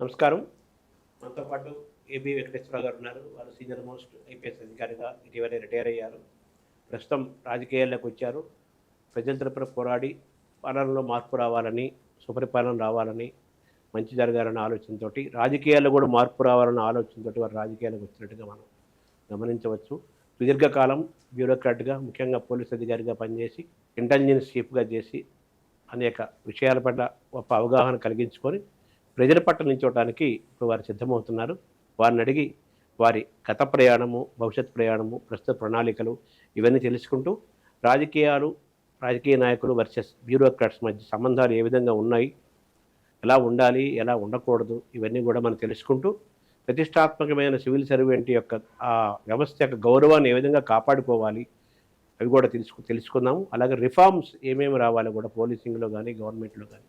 నమస్కారం. మనతో పాటు ఏబీ వెంకటేశ్వరరావు గారు ఉన్నారు. వారు సీనియర్ మోస్ట్ ఐపీఎస్ అధికారిగా ఇటీవలే రిటైర్ అయ్యారు. ప్రస్తుతం రాజకీయాల్లోకి వచ్చారు. ప్రజల తరపున పోరాడి పాలనలో మార్పు రావాలని, సుపరిపాలన రావాలని, మంచి జరగాలన్న ఆలోచనతోటి, రాజకీయాల్లో కూడా మార్పు రావాలన్న ఆలోచనతోటి వారు రాజకీయాలకు వచ్చినట్టుగా మనం గమనించవచ్చు. సుదీర్ఘకాలం బ్యూరోక్రాట్గా, ముఖ్యంగా పోలీస్ అధికారిగా పనిచేసి, ఇంటెలిజెన్స్ చీఫ్గా చేసి అనేక విషయాల పట్ల గొప్ప అవగాహన కలిగించుకొని ప్రజల పట్ల నిల్చోవడానికి ఇప్పుడు వారు సిద్ధమవుతున్నారు. వారిని అడిగి వారి గత ప్రయాణము, భవిష్యత్ ప్రయాణము, ప్రస్తుత ప్రణాళికలు ఇవన్నీ తెలుసుకుంటూ రాజకీయాలు, రాజకీయ నాయకులు వర్సెస్ బ్యూరోక్రాట్స్ మధ్య సంబంధాలు ఏ విధంగా ఉన్నాయి, ఎలా ఉండాలి, ఎలా ఉండకూడదు, ఇవన్నీ కూడా మనం తెలుసుకుంటూ ప్రతిష్టాత్మకమైన సివిల్ సర్వెంట్ యొక్క ఆ వ్యవస్థ యొక్క గౌరవాన్ని ఏ విధంగా కాపాడుకోవాలి అవి కూడా తెలుసుకుందాము. అలాగే రిఫార్మ్స్ ఏమేమి రావాలి కూడా పోలీసింగ్లో కానీ, గవర్నమెంట్లో కానీ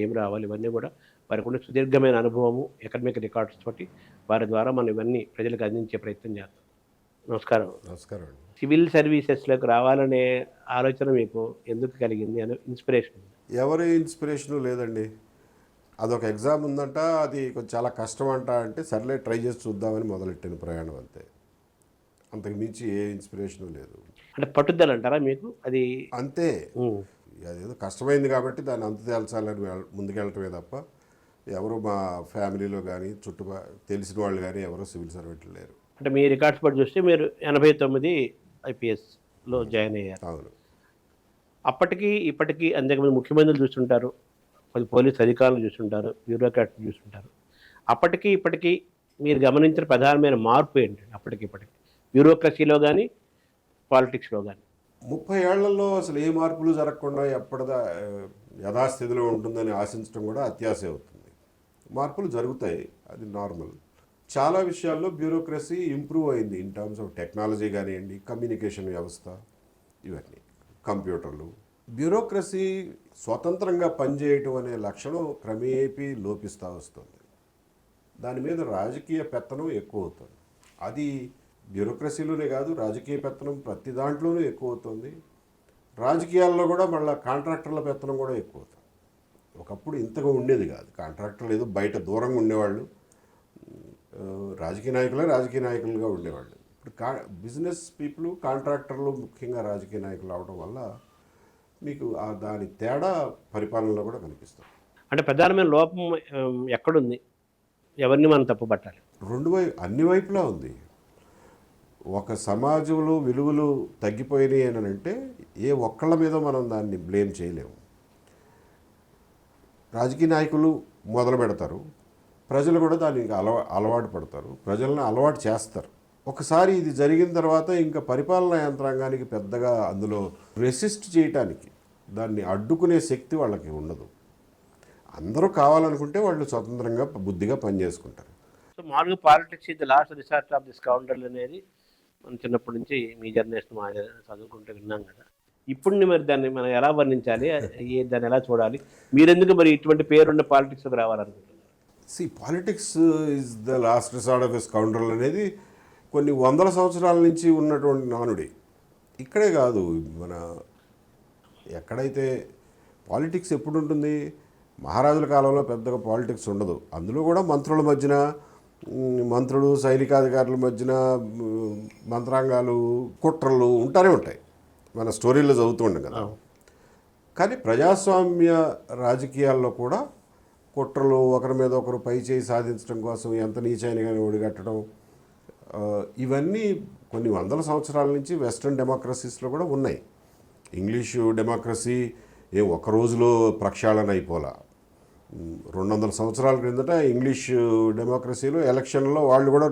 ఏం రావాలి, ఇవన్నీ కూడా వారికి ఉన్న సుదీర్ఘమైన అనుభవము, అకాడమిక్ రికార్డ్స్ తోటి వారి ద్వారా మనం ఇవన్నీ ప్రజలకు అందించే ప్రయత్నం చేస్తాం. నమస్కారం. నమస్కారం అండి. సివిల్ సర్వీసెస్లోకి రావాలనే ఆలోచన మీకు ఎందుకు కలిగింది అనే ఇన్స్పిరేషన్? ఎవరి ఇన్స్పిరేషను లేదండి. అదొక ఎగ్జామ్ ఉందంట, అది కొంచెం చాలా కష్టం అంట, అంటే సర్లే ట్రై చేసి చూద్దామని మొదలెట్టిన ప్రయాణం అంతే. అంతకు మించి ఏ ఇన్స్పిరేషను లేదు. అంటే పట్టుదల అంటారా మీకు అది? అంతే. అదేదో కష్టమైంది కాబట్టి దాన్ని అంత తేల్చాలని ముందుకెళ్ళటమే తప్ప ఎవరు మా ఫ్యామిలీలో కానీ తెలిసిన వాళ్ళు కానీ ఎవరు సివిల్ సర్వెంట్లు లేరు. అంటే మీ రికార్డ్స్ బట్టి చూస్తే మీరు 89 ఐపీఎస్లో జాయిన్ అయ్యారు. అవును. అప్పటికి ఇప్పటికీ అంతకుమంది ముఖ్యమంత్రులు చూస్తుంటారు, కొన్ని పోలీస్ అధికారులు చూస్తుంటారు, బ్యూరోక్రాట్లు చూస్తుంటారు. అప్పటికి ఇప్పటికీ మీరు గమనించిన ప్రధానమైన మార్పు ఏంటి? అప్పటికి ఇప్పటికి బ్యూరోక్రసీలో కానీ, పాలిటిక్స్లో కానీ 30 ఏళ్లలో అసలు ఏ మార్పులు జరగకుండా ఎప్పటిదా యథాస్థితిలో ఉంటుందని ఆశించడం కూడా అత్యాశ అవుతుంది. మార్పులు జరుగుతాయి, అది నార్మల్. చాలా విషయాల్లో బ్యూరోక్రసీ ఇంప్రూవ్ అయింది. ఇన్ టర్మ్స్ ఆఫ్ టెక్నాలజీ కానివ్వండి, కమ్యూనికేషన్ వ్యవస్థ, ఇవన్నీ కంప్యూటర్లు. బ్యూరోక్రసీ స్వతంత్రంగా పనిచేయటం అనే లక్షణం క్రమేపీ లోపిస్తూ వస్తుంది. దాని మీద రాజకీయ పెత్తనం ఎక్కువ అవుతుంది. అది బ్యూరోక్రసీలోనే కాదు, రాజకీయ పెత్తనం ప్రతి దాంట్లోనూ ఎక్కువ అవుతుంది. రాజకీయాల్లో కూడా మళ్ళీ కాంట్రాక్టర్ల పెత్తనం కూడా ఎక్కువ అవుతుంది. ఒకప్పుడు ఇంతగా ఉండేది కాదు. కాంట్రాక్టర్లు ఏదో బయట దూరంగా ఉండేవాళ్ళు, రాజకీయ నాయకులుగా ఉండేవాళ్ళు. ఇప్పుడు బిజినెస్ పీపుల్, కాంట్రాక్టర్లు ముఖ్యంగా రాజకీయ నాయకులు అవడం వల్ల మీకు దాని తేడా పరిపాలనలో కూడా కనిపిస్తుంది. అంటే ప్రధానమైన లోపం ఎక్కడుంది, ఎవరిని మనం తప్పుపట్టాలి? అన్ని వైపులా ఉంది. ఒక సమాజంలో విలువలు తగ్గిపోయినాయి అని అంటే ఏ ఒక్కళ్ళ మీద మనం దాన్ని బ్లేమ్ చేయలేము. రాజకీయ నాయకులు మొదలు పెడతారు, ప్రజలు కూడా దానికి అలవాటు పడతారు, ప్రజలను అలవాటు చేస్తారు. ఒకసారి ఇది జరిగిన తర్వాత ఇంకా పరిపాలనా యంత్రాంగానికి పెద్దగా అందులో రెసిస్ట్ చేయటానికి, దాన్ని అడ్డుకునే శక్తి వాళ్ళకి ఉండదు. అందరూ కావాలనుకుంటే వాళ్ళు స్వతంత్రంగా బుద్ధిగా పనిచేసుకుంటారు. సో మామూలుగా పాలిటిక్స్ ఇది లాస్ట్ రిసార్ట్ ఆఫ్ ది స్కౌండర్లు అనేది మనం చిన్నప్పటి నుంచి మీ జనరేషన్ మా చదువుకుంటూ విన్నాం కదా. ఇప్పుడు మరి దాన్ని మనం ఎలా వర్ణించాలి, దాన్ని ఎలా చూడాలి? మీరెందుకు మరి ఇటువంటి పేరున్న పాలిటిక్స్కి రావాలనుకుంటున్నారు? Politics is the last resort of a scoundrel అనేది కొన్ని వందల సంవత్సరాల నుంచి ఉన్నటువంటి నానుడి. ఇక్కడే కాదు, మన ఎక్కడైతే పాలిటిక్స్ ఎప్పుడు ఉంటుంది? మహారాజుల కాలంలో పెద్దగా పాలిటిక్స్ ఉండదు. అందులో కూడా మంత్రుల మధ్యన, మంత్రులు సైనికాధికారుల మధ్యన మంత్రాంగాలు, కుట్రలు ఉంటానే ఉంటాయి. మన స్టోరీలో చదువుతుండే కదా. కానీ ప్రజాస్వామ్య రాజకీయాల్లో కూడా కుట్రలు, ఒకరి మీద ఒకరు పై చేయి సాధించడం కోసం ఎంత నీచైన కానీ ఒడిగట్టడం, ఇవన్నీ కొన్ని వందల సంవత్సరాల నుంచి వెస్ట్రన్ డెమోక్రసీస్లో కూడా ఉన్నాయి. ఇంగ్లీషు డెమోక్రసీ ఒక రోజులో ప్రక్షాళన అయిపోలా. 200 సంవత్సరాల క్రిందట ఇంగ్లీష్ డెమోక్రసీలో ఎలక్షన్లో వాళ్ళు కూడా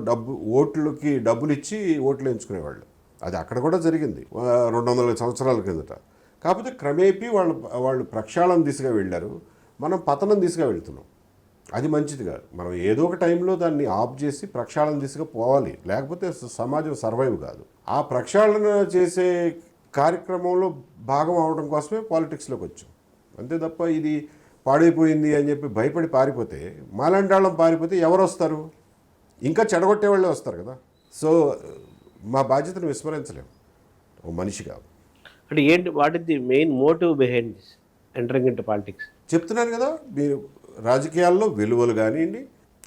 ఓట్లకి డబ్బులు ఇచ్చి ఓట్లు ఎంచుకునేవాళ్ళు. అది అక్కడ కూడా జరిగింది 200 సంవత్సరాల క్రిందట. కాకపోతే క్రమేపీ వాళ్ళు ప్రక్షాళన దిశగా వెళ్ళారు, మనం పతనం దిశగా వెళ్తున్నాం. అది మంచిది కాదు. మనం ఏదో ఒక టైంలో దాన్ని ఆఫ్ చేసి ప్రక్షాళన దిశగా పోవాలి, లేకపోతే సమాజం సర్వైవ్ కాదు. ఆ ప్రక్షాళన చేసే కార్యక్రమంలో భాగం అవడం కోసమే పాలిటిక్స్లోకి వచ్చాం. అంతే తప్ప ఇది పాడైపోయింది అని చెప్పి భయపడి పారిపోతే, మాలాంటి వాళ్ళం పారిపోతే ఎవరు వస్తారు? ఇంకా చెడగొట్టే వాళ్ళే వస్తారు కదా. సో మా బాధ్యతను విస్మరించలేము ఓ మనిషిగా. అంటే ఏంటి, what is the main motive behind this entering into politics? చెప్తున్నాను కదా, మీరు రాజకీయాల్లో విలువలు కానివ్వండి,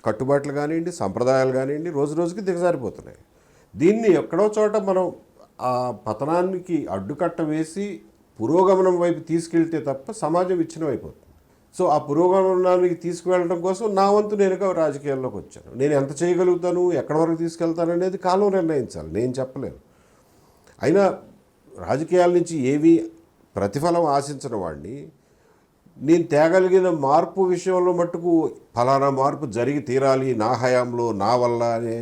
కట్టుబాట్లు కానివ్వండి, సంప్రదాయాలు కానివ్వండి రోజు రోజుకి దిగజారిపోతున్నాయి. దీన్ని ఎక్కడో చోట మనం ఆ పతనానికి అడ్డుకట్ట వేసి పురోగమనం వైపు తీసుకెళ్తే తప్ప సమాజం విచ్ఛిన్నం అయిపోతుంది. సో ఆ పురోగమనానికి తీసుకువెళ్ళడం కోసం నా వంతు నేనుగా రాజకీయాల్లోకి వచ్చాను. నేను ఎంత చేయగలుగుతాను, ఎక్కడి వరకు తీసుకెళ్తాను అనేది కాలం నిర్ణయించాలి, నేను చెప్పలేను. అయినా రాజకీయాల నుంచి ఏమీ ప్రతిఫలం ఆశించిన వాడిని, నేను తేగలిగిన మార్పు విషయంలో మట్టుకు ఫలానా మార్పు జరిగి తీరాలి నా హయాంలో నా వల్ల అనే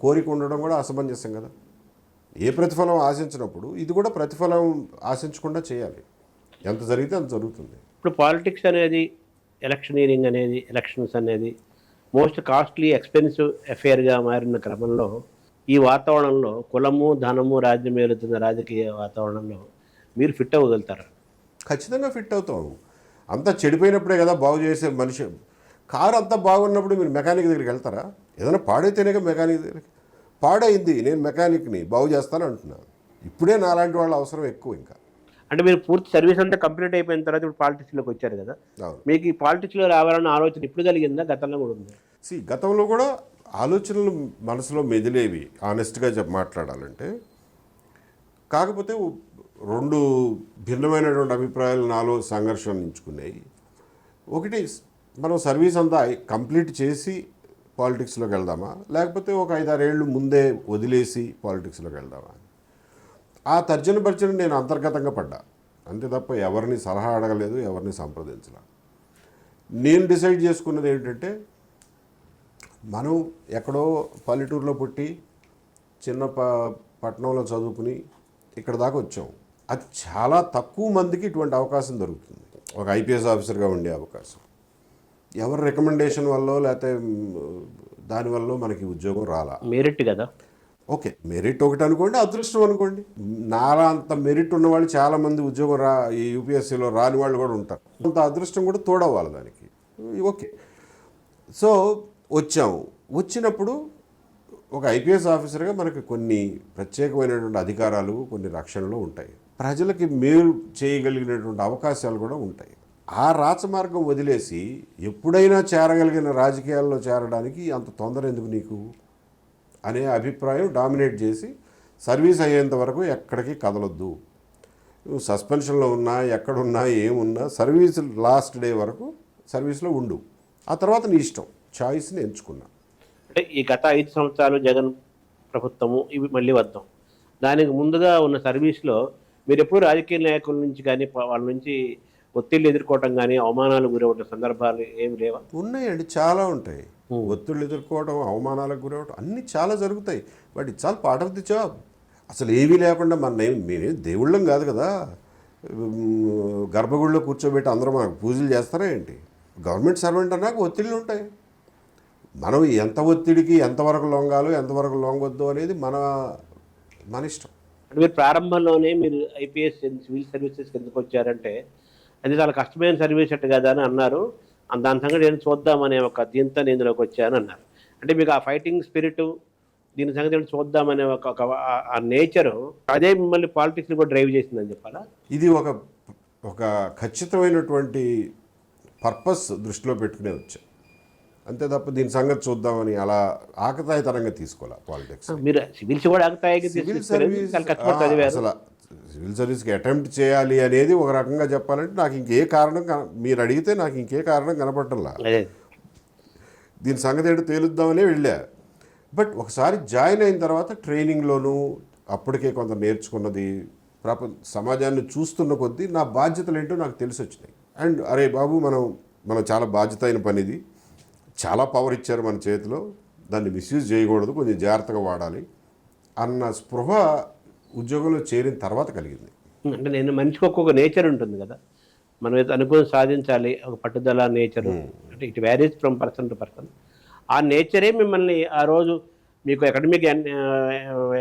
కోరిక ఉండడం కూడా అసమంజసం కదా. ఏ ప్రతిఫలం ఆశించినప్పుడు ఇది కూడా ప్రతిఫలం ఆశించకుండా చేయాలి. ఎంత జరిగితే అంత జరుగుతుంది. ఇప్పుడు పాలిటిక్స్ అనేది, ఎలక్షనీరింగ్ అనేది, ఎలక్షన్స్ అనేది మోస్ట్ కాస్ట్లీ ఎక్స్పెన్సివ్ అఫేర్గా మారిన క్రమంలో ఈ వాతావరణంలో కులము ధనము రాజ్యం ఏలుతున్న రాజకీయ వాతావరణంలో మీరు ఫిట్ అవ్వగలుగుతారా? ఖచ్చితంగా ఫిట్ అవుతాం. అంతా చెడిపోయినప్పుడే కదా బాగు చేసే మనిషి. కారు అంతా బాగున్నప్పుడు మీరు మెకానిక్ దగ్గరికి వెళ్తారా? ఏదైనా పాడైతేనే మెకానిక్ దగ్గరికి. పాడైంది, నేను మెకానిక్ని బాగు చేస్తాను అంటున్నాను. ఇప్పుడే నాలాంటి వాళ్ళ అవసరం ఎక్కువ. ఇంకా అంటే మీరు పూర్తి సర్వీస్ అంతా కంప్లీట్ అయిపోయిన తర్వాత ఇప్పుడు పాలిటిక్స్లోకి వచ్చారు కదా, మీకు ఈ పాలిటిక్స్లో రావాలన్న ఆలోచన ఇప్పుడు కలిగిందా, గతంలో కూడా ఉంది? గతంలో కూడా ఆలోచనలు మనసులో మెదిలేవి, ఆనెస్ట్గా మాట్లాడాలంటే. కాకపోతే రెండు భిన్నమైనటువంటి అభిప్రాయాలు నాలో సంఘర్షణించుకున్నాయి. ఒకటి, మనం సర్వీస్ అంతా కంప్లీట్ చేసి పాలిటిక్స్లోకి వెళ్దామా, లేకపోతే ఒక 5-6 ఏళ్ళు ముందే వదిలేసి పాలిటిక్స్లోకి వెళ్దామా. ఆ తర్జన భర్జన నేను అంతర్గతంగా పడ్డా, అంతే తప్ప ఎవరిని సలహా అడగలేదు, ఎవరిని సంప్రదించలే. నేను డిసైడ్ చేసుకున్నది ఏంటంటే, మనం ఎక్కడో పల్లెటూరులో పుట్టి చిన్న పట్టణంలో చదువుకుని ఇక్కడ దాకా వచ్చాం. అది చాలా తక్కువ మందికి ఇటువంటి అవకాశం దొరుకుతుంది. ఒక ఐపీఎస్ ఆఫీసర్గా ఉండే అవకాశం ఎవరి రికమెండేషన్ వల్ల లేకపోతే దానివల్ల మనకి ఉద్యోగం రాలా. మెరిట్ కదా. ఓకే, మెరిట్ ఒకటి అనుకోండి, అదృష్టం అనుకోండి. నాలా అంత మెరిట్ ఉన్నవాళ్ళు చాలామంది ఉద్యోగం ఈ యూపీఎస్సీలో రాని వాళ్ళు కూడా ఉంటారు. అంత అదృష్టం కూడా తోడవ్వాలి దానికి. ఓకే, సో వచ్చాము. వచ్చినప్పుడు ఒక ఐపీఎస్ ఆఫీసర్గా మనకి కొన్ని ప్రత్యేకమైనటువంటి అధికారాలు, కొన్ని రక్షణలు ఉంటాయి. ప్రజలకి మేలు చేయగలిగినటువంటి అవకాశాలు కూడా ఉంటాయి. ఆ రాచమార్గం వదిలేసి ఎప్పుడైనా చేరగలిగిన రాజకీయాల్లో చేరడానికి అంత తొందర ఎందుకు నీకు అనే అభిప్రాయం డామినేట్ చేసి సర్వీస్ అయ్యేంత వరకు ఎక్కడికి కదలొద్దు, నువ్వు సస్పెన్షన్లో ఉన్నా ఎక్కడున్నా ఏమున్నా సర్వీస్ లాస్ట్ డే వరకు సర్వీస్లో ఉండు, ఆ తర్వాత నీ ఇష్టం, చాయిస్ని ఎంచుకున్నా. అంటే ఈ గత 5 సంవత్సరాలు జగన్ ప్రభుత్వము ఇవి మళ్ళీ వద్దాం, దానికి ముందుగా ఉన్న సర్వీస్లో మీరు ఎప్పుడు రాజకీయ నాయకుల నుంచి కానీ వాళ్ళ నుంచి ఒత్తిళ్ళు ఎదుర్కోవటం కానీ అవమానాలు గురవటం సందర్భాలు ఏమి లేవా? ఉన్నాయండి, చాలా ఉంటాయి. ఒత్తిళ్ళు ఎదుర్కోవడం, అవమానాలకు గురవడం అన్నీ చాలా జరుగుతాయి. But it's all part of the job. అసలు ఏమీ లేకుండా మేమే దేవుళ్ళం కాదు కదా, గర్భగుడిలో కూర్చోబెట్టి అందరూ మనకు పూజలు చేస్తారా ఏంటి? గవర్నమెంట్ సర్వెంట్ అన్నాక ఒత్తిళ్ళు ఉంటాయి. మనం ఎంత ఒత్తిడికి ఎంతవరకు లొంగాలో ఎంతవరకు లొంగొద్దు అనేది మన ఇష్టం. అంటే మీరు ప్రారంభంలోనే మీరు ఐపీఎస్ సివిల్ సర్వీసెస్కి ఎందుకు వచ్చారంటే అది చాలా కష్టమైన సర్వీస్ అట్టు కదా అని అన్నారు. దాని సంగతి నేను చూద్దామనే ఒక దీంతో నేను ఇందులోకి వచ్చాను అన్నారు. అంటే మీకు ఆ ఫైటింగ్ స్పిరిట్, దీని సంగతి నేను చూద్దామనే ఆ నేచరు అదే మిమ్మల్ని పాలిటిక్స్ని కూడా డ్రైవ్ చేసిందని చెప్పాలా? ఇది ఒక ఖచ్చితమైనటువంటి పర్పస్ దృష్టిలో పెట్టుకునే వచ్చా, అంతే తప్ప దీని సంగతి చూద్దామని అలా ఆకతాయితనంగా తీసుకోవాలి పాలిటిక్స్. మీరు సివిల్స్ కూడా ఆకతాయిగా సివిల్ సర్వీస్ అసలు సివిల్ సర్వీస్కి అటెంప్ట్ చేయాలి అనేది ఒక రకంగా చెప్పాలంటే నాకు ఇంకే కారణం మీరు అడిగితే నాకు ఇంకే కారణం కనపడటంలా. దీని సంగతి ఏంటో తేలుద్దామనే వెళ్ళా. బట్ ఒకసారి జాయిన్ అయిన తర్వాత ట్రైనింగ్లోనూ అప్పటికే కొంత నేర్చుకున్నది, సమాజాన్ని చూస్తున్న కొద్దీ నా బాధ్యతలు ఏంటో నాకు తెలిసి వచ్చినాయి. అండ్ అరే బాబు, మనం చాలా బాధ్యత అయిన పని ఇది, చాలా పవర్ ఇచ్చారు మన చేతిలో, దాన్ని మిస్యూజ్ చేయకూడదు, కొంచెం జాగ్రత్తగా వాడాలి అన్న స్పృహ ఉద్యోగంలో చేరిన తర్వాత కలిగింది. అంటే నేను మనిషికి ఒక్కొక్క నేచర్ ఉంటుంది కదా, మనం అనుకుని సాధించాలి, ఒక పట్టుదల నేచరు, అంటే it varies from person to person. ఆ నేచరే మిమ్మల్ని ఆ రోజు మీకు అకాడమిక్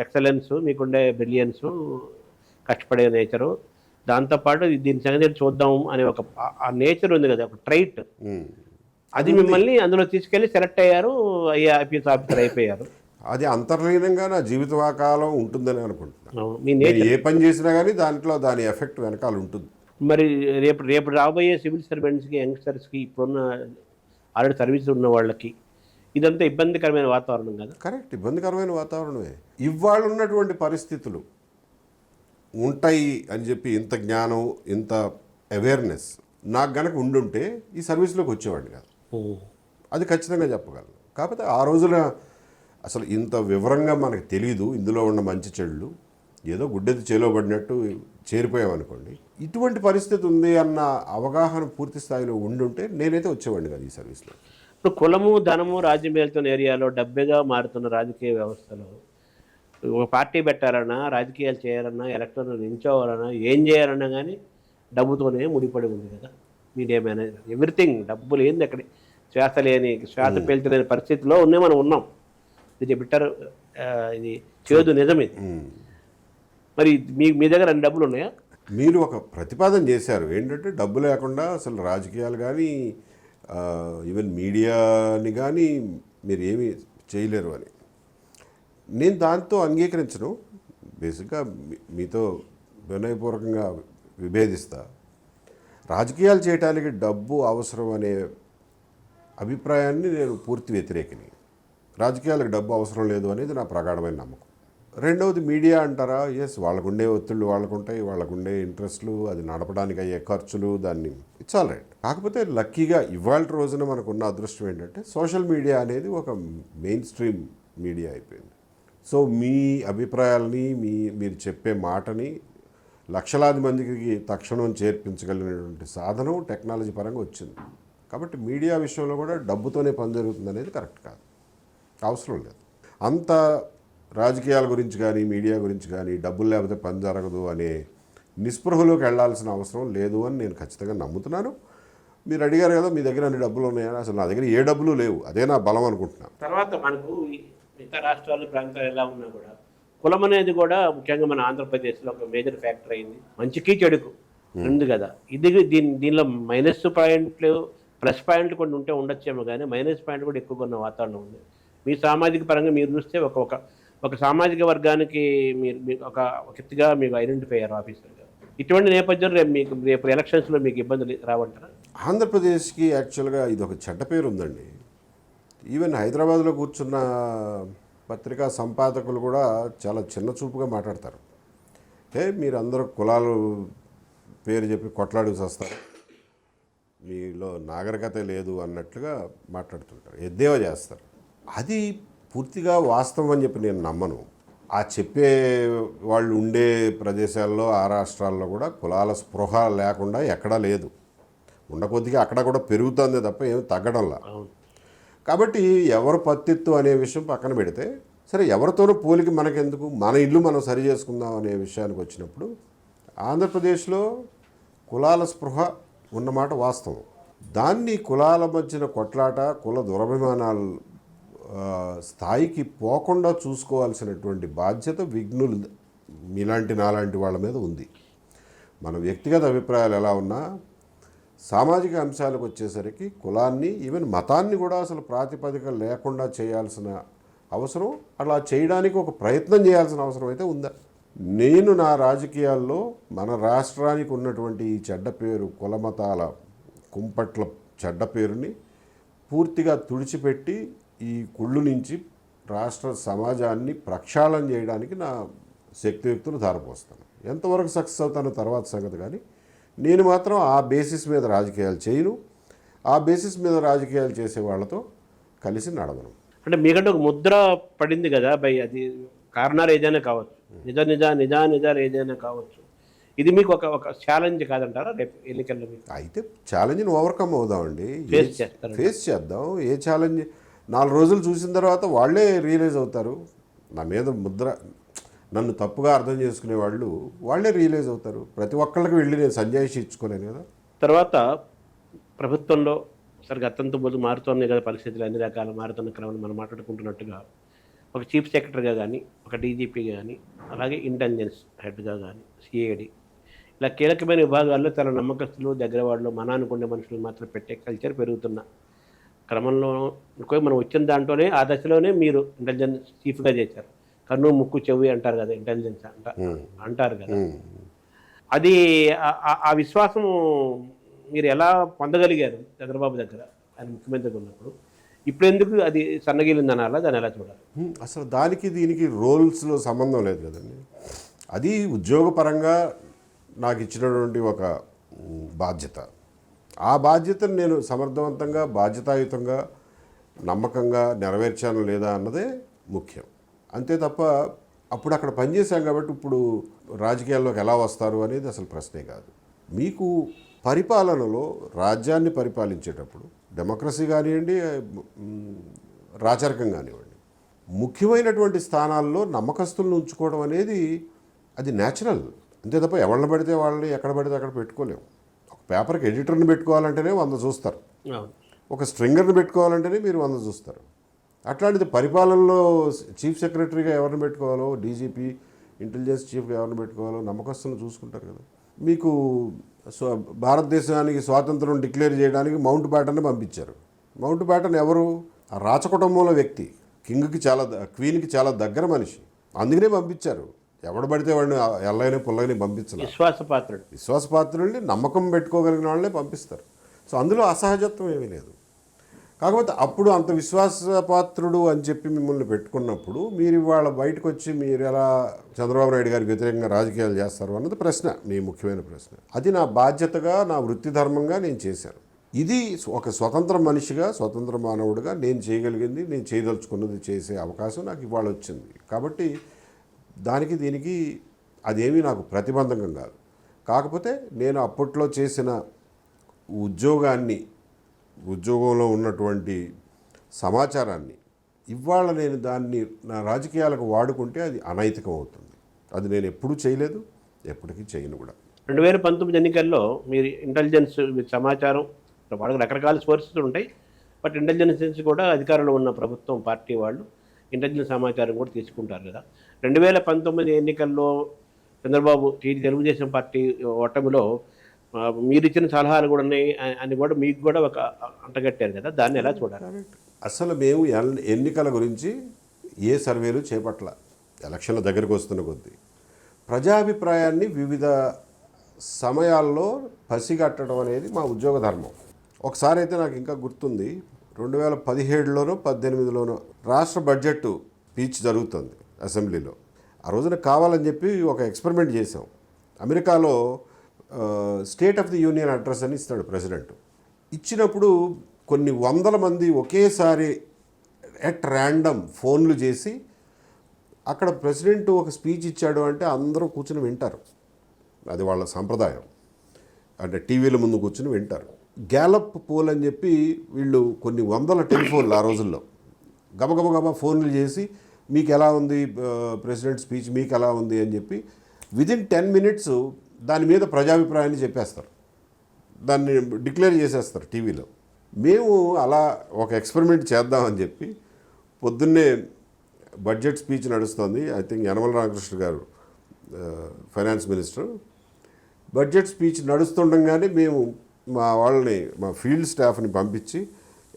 ఎక్సలెన్స్, మీకుండే బ్రిలియన్స్, కష్టపడే నేచరు, దాంతోపాటు దీని సంగతి చూద్దాం అనే ఆ నేచర్ ఉంది కదా, ఒక ట్రైట్, అది మిమ్మల్ని అందులో తీసుకెళ్ళి సెలెక్ట్ అయ్యారు, ఐపీఎస్ ఆఫీసర్ అయిపోయారు. అది అంతర్లీనంగా నా జీవితకాలం ఉంటుందని అనుకుంటున్నాను. ఏ పని చేసినా కానీ దాని ఎఫెక్ట్ వెనకాల ఉంటుంది. మరి రేపు రాబోయే సివిల్ సర్వెంట్స్కి, యంగ్స్టర్స్కి, ఇప్పుడున్న ఆల్రెడీ సర్వీస్ ఉన్న వాళ్ళకి ఇదంతా ఇబ్బందికరమైన వాతావరణం కదా. కరెక్ట్, ఇబ్బందికరమైన వాతావరణమే. ఇవాళ ఉన్నటువంటి పరిస్థితులు ఉంటాయి అని చెప్పి ఇంత జ్ఞానం, ఇంత అవేర్నెస్ నాకు గనక ఉండుంటే ఈ సర్వీస్లోకి వచ్చేవాడిని కాదు. అది ఖచ్చితంగా చెప్పగలను. కాకపోతే ఆ రోజున అసలు ఇంత వివరంగా మనకు తెలియదు ఇందులో ఉన్న మంచి చెడులు, ఏదో గుడ్డెది చేలో పడినట్టు చేరిపోయామనుకోండి. ఇటువంటి పరిస్థితి ఉంది అన్న అవగాహన పూర్తి స్థాయిలో ఉండుంటే నేనైతే వచ్చేవాడిని కాదు ఈ సర్వీస్లో. ఇప్పుడు కులము, ధనము, రాజ్యం వెళ్తున్న ఏరియాలో డబ్బేగా మారుతున్న రాజకీయ వ్యవస్థలో ఒక పార్టీ పెట్టాలన్నా, రాజకీయాలు చేయాలన్నా, ఎలక్షన్లు నిల్చోవాలన్నా, ఏం చేయాలన్నా కానీ డబ్బుతోనే ముడిపడి ఉంది కదా. మీడియా మేనేజర్ ఎవ్రీథింగ్ డబ్బు లేని అక్కడ శ్వాస పీల్చలేని పరిస్థితిలో మనం ఉన్నాం. ఇది బిట్టర్, ఇది చేదు నిజం ఇది. మరి మీ దగ్గర అన్ని డబ్బులు ఉన్నాయా? మీరు ఒక ప్రతిపాదన చేశారు ఏంటంటే డబ్బు లేకుండా అసలు రాజకీయాలు కానీ ఈవెన్ మీడియాని కానీ మీరు ఏమీ చేయలేరు అని. నేను దాంతో అంగీకరించను. బేసిక్గా మీతో వినయపూర్వకంగా విభేదిస్తా. రాజకీయాలు చేయడానికి డబ్బు అవసరం అనే అభిప్రాయాన్ని నేను పూర్తి వ్యతిరేకిని. రాజకీయాలకు డబ్బు అవసరం లేదు అనేది నా ప్రగాఢమైన నమ్మకం. రెండవది మీడియా అంటారా, ఎస్ వాళ్ళకుండే ఒత్తిళ్ళు వాళ్ళకుంటాయి, వాళ్ళకుండే ఇంట్రెస్ట్లు, అది నడపడానికి అయ్యే ఖర్చులు, దాన్ని ఇట్స్ ఆల్ రైట్. కాకపోతే లక్కీగా ఇవాళ రోజున మనకున్న అదృష్టం ఏంటంటే సోషల్ మీడియా అనేది ఒక మెయిన్ స్ట్రీమ్ మీడియా అయిపోయింది. సో మీ అభిప్రాయాలని మీరు చెప్పే మాటని లక్షలాది మందికి తక్షణం చేర్పించగలిగినటువంటి సాధనం టెక్నాలజీ పరంగా వచ్చింది. కాబట్టి మీడియా విషయంలో కూడా డబ్బుతోనే పని జరుగుతుంది అనేది కరెక్ట్ కాదు, అవసరం లేదు. అంత రాజకీయాల గురించి కానీ మీడియా గురించి కానీ డబ్బులు లేకపోతే పని జరగదు అనే నిస్పృహలోకి వెళ్లాల్సిన అవసరం లేదు అని నేను ఖచ్చితంగా నమ్ముతున్నాను. మీరు అడిగారు కదా మీ దగ్గర అన్ని డబ్బులు ఉన్నాయని, అసలు నా దగ్గర ఏ డబ్బులు లేవు, అదే నా బలం అనుకుంటున్నాను. తర్వాత మనకు మిగతా రాష్ట్రాలు, ప్రాంతాలు ఎలా ఉన్నా కూడా కులం అనేది కూడా ముఖ్యంగా మన ఆంధ్రప్రదేశ్లో ఒక మేజర్ ఫ్యాక్టర్ అయింది. మంచికి చెడుకు ఉంది కదా. దీనిలో మైనస్ పాయింట్లు, ప్లస్ పాయింట్లు కొన్ని ఉంటే ఉండొచ్చేమో కానీ మైనస్ పాయింట్ కూడా ఎక్కువగా ఉన్న వాతావరణం ఉంది. మీ సామాజిక పరంగా మీరు చూస్తే ఒక సామాజిక వర్గానికి మీరు ఒక వ్యక్తిగా మీకు ఐడెంటిఫై అయ్యారు ఆఫీసర్గా. ఇటువంటి నేపథ్యం రేపు ఎలక్షన్స్లో మీకు ఇబ్బందులు రావంటారా? ఆంధ్రప్రదేశ్కి యాక్చువల్గా ఇది ఒక చెడ్డ పేరు ఉందండి. ఈవెన్ హైదరాబాద్లో కూర్చున్న పత్రికా సంపాదకులు కూడా చాలా చిన్న చూపుగా మాట్లాడతారు. మీరు అందరూ కులాలు పేరు చెప్పి కొట్లాడుకు వస్తారు, మీలో నాగరికత లేదు అన్నట్లుగా మాట్లాడుతుంటారు, ఎద్దేవా చేస్తారు. అది పూర్తిగా వాస్తవం అని చెప్పి నేను నమ్మను. ఆ చెప్పే వాళ్ళు ఉండే ప్రదేశాల్లో, ఆ రాష్ట్రాల్లో కూడా కులాల స్పృహ లేకుండా ఎక్కడా లేదు. ఉండకొద్దిగా అక్కడ కూడా పెరుగుతుంది తప్ప ఏమి తగ్గడంలా. కాబట్టి ఎవరు పత్తిత్తు అనే విషయం పక్కన పెడితే, సరే ఎవరితోనూ పోలికి మనకెందుకు, మన ఇల్లు మనం సరి చేసుకుందాం అనే విషయానికి వచ్చినప్పుడు ఆంధ్రప్రదేశ్లో కులాల స్పృహ ఉన్నమాట వాస్తవం. దాన్ని కులాల మధ్యన కొట్లాట, కుల దురభిమానాలు స్థాయికి పోకుండా చూసుకోవాల్సినటువంటి బాధ్యత విఘ్నులు మీలాంటి నాలాంటి వాళ్ళ మీద ఉంది. మన వ్యక్తిగత అభిప్రాయాలు ఎలా ఉన్నా సామాజిక అంశాలకు వచ్చేసరికి కులాన్ని, ఈవెన్ మతాన్ని కూడా అసలు ప్రాతిపదిక లేకుండా చేయాల్సిన అవసరం, అలా చేయడానికి ఒక ప్రయత్నం చేయాల్సిన అవసరం అయితే ఉందా. నేను నా రాజకీయాల్లో మన రాష్ట్రానికి ఉన్నటువంటి ఈ చెడ్డ పేరు, కులమతాల కుంపట్ల చెడ్డ పేరుని పూర్తిగా తుడిచిపెట్టి ఈ కుళ్ళు నుంచి రాష్ట్ర సమాజాన్ని ప్రక్షాళన చేయడానికి నా శక్తియుక్తులు ధారపోస్తాను. ఎంతవరకు సక్సెస్ అవుతానో తర్వాత సంగతి, కానీ నేను మాత్రం ఆ బేసిస్ మీద రాజకీయాలు చేయను. ఆ బేసిస్ మీద రాజకీయాలు చేసే వాళ్ళతో కలిసి నడవను. అంటే మీకంటే ఒక ముద్ర పడింది కదా బై, అది కారణాలు ఏదైనా కావచ్చు, నిజాలు ఏదైనా కావచ్చు. ఇది మీకు ఒక ఛాలెంజ్ కాదంటారా రేపు ఎన్నికల్లో? మీకు అయితే ఛాలెంజ్ని ఓవర్కమ్ అవుదామండి, ఫేస్ చేద్దాం. ఏ ఛాలెంజ్ 4 రోజులు చూసిన తర్వాత వాళ్ళే రియలైజ్ అవుతారు. నా మీద ముద్ర, నన్ను తప్పుగా అర్థం చేసుకునే వాళ్ళే రియలైజ్ అవుతారు. ప్రతి ఒక్కళ్ళకి వెళ్ళి నేను సంజాయిషి ఇచ్చుకోలేను కదా. తర్వాత ప్రభుత్వంలో సరిగ్గా అత్యంత ముందు మారుతున్నాయి కదా పరిస్థితులు, అన్ని రకాల మారుతున్న క్రమంలో మనం మాట్లాడుకుంటున్నట్టుగా ఒక చీఫ్ సెక్రటరీగా కానీ, ఒక డీజీపీగా కానీ, అలాగే ఇంటెలిజెన్స్ హెడ్గా కానీ, సిఐడి, ఇలా కీలకమైన విభాగాల్లో చాలా నమ్మకస్తులు, దగ్గర వాళ్ళు, మన అనుకునే మనుషులు మాత్రం పెట్టే కల్చర్ పెరుగుతున్న క్రమంలో మనం వచ్చిన దాంట్లోనే ఆ దశలోనే మీరు ఇంటెలిజెన్స్ చీఫ్గా చేశారు. కన్ను ముక్కు చెవి అంటారు కదా, ఇంటెలిజెన్స్ అంటారు కదా. అది ఆ విశ్వాసం మీరు ఎలా పొందగలిగారు చంద్రబాబు దగ్గర, ఆయన ముఖ్యమంత్రిగా ఉన్నప్పుడు? ఇప్పుడు ఎందుకు అది సన్నగిలిందని అలా దాన్ని ఎలా చూడాలి? అసలు దానికి దీనికి రోల్స్లో సంబంధం లేదు కదండి. అది ఉద్యోగపరంగా నాకు ఇచ్చినటువంటి ఒక బాధ్యత. ఆ బాధ్యతను నేను సమర్థవంతంగా, బాధ్యతాయుతంగా, నమ్మకంగా నెరవేర్చాను లేదా అన్నదే ముఖ్యం. అంతే తప్ప అప్పుడు అక్కడ పనిచేశాం కాబట్టి ఇప్పుడు రాజకీయాల్లోకి ఎలా వస్తారు అనేది అసలు ప్రశ్నే కాదు. మీకు పరిపాలనలో రాజ్యాన్ని పరిపాలించేటప్పుడు డెమోక్రసీ కానివ్వండి, రాచరికం కానివ్వండి, ముఖ్యమైనటువంటి స్థానాల్లో నమ్మకస్తులను ఉంచుకోవడం అనేది అది న్యాచురల్. అంతే తప్ప ఎవరిని పడితే వాళ్ళని ఎక్కడ పడితే అక్కడ పెట్టుకోలేము. ఒక పేపర్కి ఎడిటర్ని పెట్టుకోవాలంటేనే 100 చూస్తారు, ఒక స్ట్రింగర్ని పెట్టుకోవాలంటేనే మీరు 100 చూస్తారు. అట్లాంటిది పరిపాలనలో చీఫ్ సెక్రటరీగా ఎవరిని పెట్టుకోవాలో, డీజీపీ, ఇంటెలిజెన్స్ చీఫ్గా ఎవరిని పెట్టుకోవాలో నమ్మకస్తులను చూసుకుంటారు కదా. మీకు భారతదేశానికి స్వాతంత్రం డిక్లేర్ చేయడానికి మౌంట్ బ్యాటన్ని పంపించారు. మౌంట్ బ్యాటన్ ఎవరు? ఆ రాచకుటుంబంలో వ్యక్తి, క్వీన్కి చాలా దగ్గర మనిషి. అందుకనే పంపించారు. ఎవడు పడితే వాడిని ఎల్లైనా పుల్లైనా పంపించాలి. విశ్వాసపాత్రుల్ని, నమ్మకం పెట్టుకోగలిగిన వాళ్ళనే పంపిస్తారు. సో అందులో అసహజత్వం ఏమీ లేదు. కాకపోతే అప్పుడు అంత విశ్వాసపాత్రుడు అని చెప్పి మిమ్మల్ని పెట్టుకున్నప్పుడు మీరు ఇవాళ బయటకు వచ్చి మీరు ఎలా చంద్రబాబు నాయుడు గారికి వ్యతిరేకంగా రాజకీయాలు చేస్తారు అన్నది ప్రశ్న, మీ ముఖ్యమైన ప్రశ్న. అది నా బాధ్యతగా, నా వృత్తి ధర్మంగా నేను చేశాను. ఇది ఒక స్వతంత్ర మనిషిగా, స్వతంత్ర మానవుడిగా నేను చేయగలిగింది, నేను చేయదలుచుకున్నది చేసే అవకాశం నాకు ఇవాళ వచ్చింది. కాబట్టి దానికి దీనికి అదేమీ నాకు ప్రతిబంధకం కాదు. కాకపోతే నేను అప్పట్లో చేసిన ఉద్యోగంలో ఉన్నటువంటి సమాచారాన్ని ఇవాళ నేను దాన్ని నా రాజకీయాలకు వాడుకుంటే అది అనైతికం అవుతుంది. అది నేను ఎప్పుడూ చేయలేదు, ఎప్పటికీ చేయను కూడా. 2019 ఎన్నికల్లో మీరు ఇంటెలిజెన్స్ సమాచారం, వాళ్ళకి రకరకాల సోర్సెస్ ఉంటాయి, బట్ ఇంటెలిజెన్స్ కూడా అధికారంలో ఉన్న ప్రభుత్వం పార్టీ వాళ్ళు ఇంటెలిజెన్స్ సమాచారం కూడా తీసుకుంటారు కదా. 2019 ఎన్నికల్లో చంద్రబాబు తెలుగుదేశం పార్టీ ఓటమిలో మీరు ఇచ్చిన సలహాలు కూడా ఉన్నాయి అని కూడా మీకు కూడా ఒక అంటగట్టారు కదా, దాన్ని ఎలా చూడాలి? అసలు మేము ఎన్నికల గురించి ఏ సర్వేలు చేపట్ల. ఎలక్షన్ల దగ్గరికి వస్తున్న కొద్దీ ప్రజాభిప్రాయాన్ని వివిధ సమయాల్లో పసిగట్టడం అనేది మా ఉద్యోగ ధర్మం. ఒకసారి అయితే నాకు ఇంకా గుర్తుంది, 2017లోనో 18లోనో రాష్ట్ర బడ్జెట్ స్పీచ్ జరుగుతుంది అసెంబ్లీలో. ఆ రోజున కావాలని చెప్పి ఒక ఎక్స్పెరిమెంట్ చేసాం. అమెరికాలో state of the union address అని ఇస్తాడు ప్రెసిడెంట్. ఇచ్చినప్పుడు కొన్ని వందల మంది ఒకేసారి ఎట్ ర్యాండమ్ ఫోన్లు చేసి అక్కడ ప్రెసిడెంట్ ఒక స్పీచ్ ఇచ్చాడు అంటే అందరూ కూర్చుని వింటారు. అది వాళ్ళ సంప్రదాయం. అంటే టీవీల ముందు కూర్చుని వింటారు. గ్యాలప్ పోల్ అని చెప్పి వీళ్ళు కొన్ని వందల టెలిఫోన్లు ఆ రోజుల్లో గబగబా ఫోన్లు చేసి మీకు ఎలా ఉంది ప్రెసిడెంట్ స్పీచ్, మీకు ఎలా ఉంది అని చెప్పి విదిన్ 10 minutes దాని మీద ప్రజాభిప్రాయాన్ని చెప్పేస్తారు, దాన్ని డిక్లేర్ చేసేస్తారు టీవీలో. మేము అలా ఒక ఎక్స్పెరిమెంట్ చేద్దామని చెప్పి పొద్దున్నే బడ్జెట్ స్పీచ్ నడుస్తుంది. ఐ థింక్ యనమల రామకృష్ణ గారు ఫైనాన్స్ మినిస్టర్. బడ్జెట్ స్పీచ్ నడుస్తుండగానే మేము మా ఫీల్డ్ స్టాఫ్ని పంపించి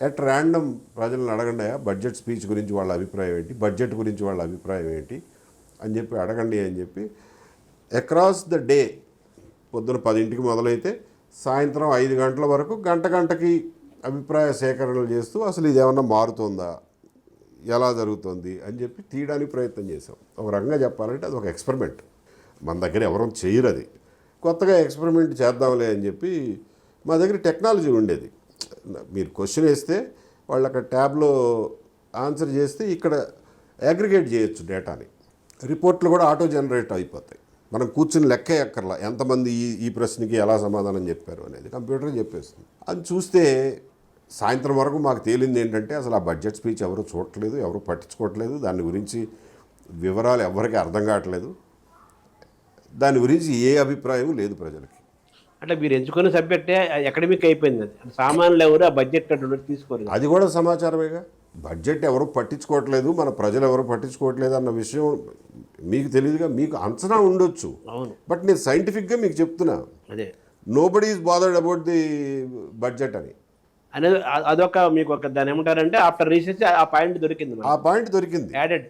ఎట్ ర్యాండమ్ ప్రజలను అడగండి, బడ్జెట్ స్పీచ్ గురించి వాళ్ళ అభిప్రాయం ఏంటి, బడ్జెట్ గురించి వాళ్ళ అభిప్రాయం ఏంటి అని చెప్పి అడగండి అని చెప్పి అక్రాస్ ద డే పొద్దున 10ంటికి మొదలైతే సాయంత్రం 5 గంటల వరకు గంటకి అభిప్రాయ సేకరణలు చేస్తూ అసలు ఇది ఏమన్నా మారుతుందా, ఎలా జరుగుతుంది అని చెప్పి తీయడానికి ప్రయత్నం చేసాం. ఒక రకంగా చెప్పాలంటే అది ఒక ఎక్స్పెరిమెంట్. మన దగ్గర ఎవరూ చేయరు. అది కొత్తగా ఎక్స్పెరిమెంట్ చేద్దాంలే అని చెప్పి మా దగ్గర టెక్నాలజీ ఉండేది. మీరు క్వశ్చన్ వేస్తే వాళ్ళు అక్కడ ట్యాబ్లో ఆన్సర్ చేస్తే ఇక్కడ అగ్రిగేట్ చేయొచ్చు డేటాని. రిపోర్ట్లు కూడా ఆటో జనరేట్ అయిపోతాయి. మనం కూర్చుని లెక్క ఎక్కర్లా ఎంతమంది ఈ ప్రశ్నకి ఎలా సమాధానం చెప్పారు అనేది కంప్యూటర్ చెప్పేస్తుంది. అది చూస్తే సాయంత్రం వరకు మాకు తేలింది ఏంటంటే అసలు ఆ బడ్జెట్ స్పీచ్ ఎవరు చూడట్లేదు, ఎవరు పట్టించుకోవట్లేదు, దాని గురించి వివరాలు ఎవరికి అర్థం కావట్లేదు, దాని గురించి ఏ అభిప్రాయం లేదు ప్రజలకి. అంటే మీరు ఎంచుకున్న సబ్జెక్టే అకాడమిక్ అయిపోయింది. అది సామాన్యులు ఎవరు ఆ బడ్జెట్ తీసుకోరు. అది కూడా సమాచారమేగా. బడ్జెట్ ఎవరు పట్టించుకోవట్లేదు, మన ప్రజలు ఎవరు పట్టించుకోవట్లేదు అన్న విషయం మీకు తెలియదుగా. మీకు అంచనా ఉండొచ్చు, బట్ నేను సైంటిఫిక్గా మీకు చెప్తున్నా, అదే nobody is bothered about the budget అని. అనేది అదొక మీకు ఒక దాని ఏమంటారంటే ఆఫ్టర్ రీసెర్చ్ ఆ పాయింట్ దొరికింది, యాడెడ్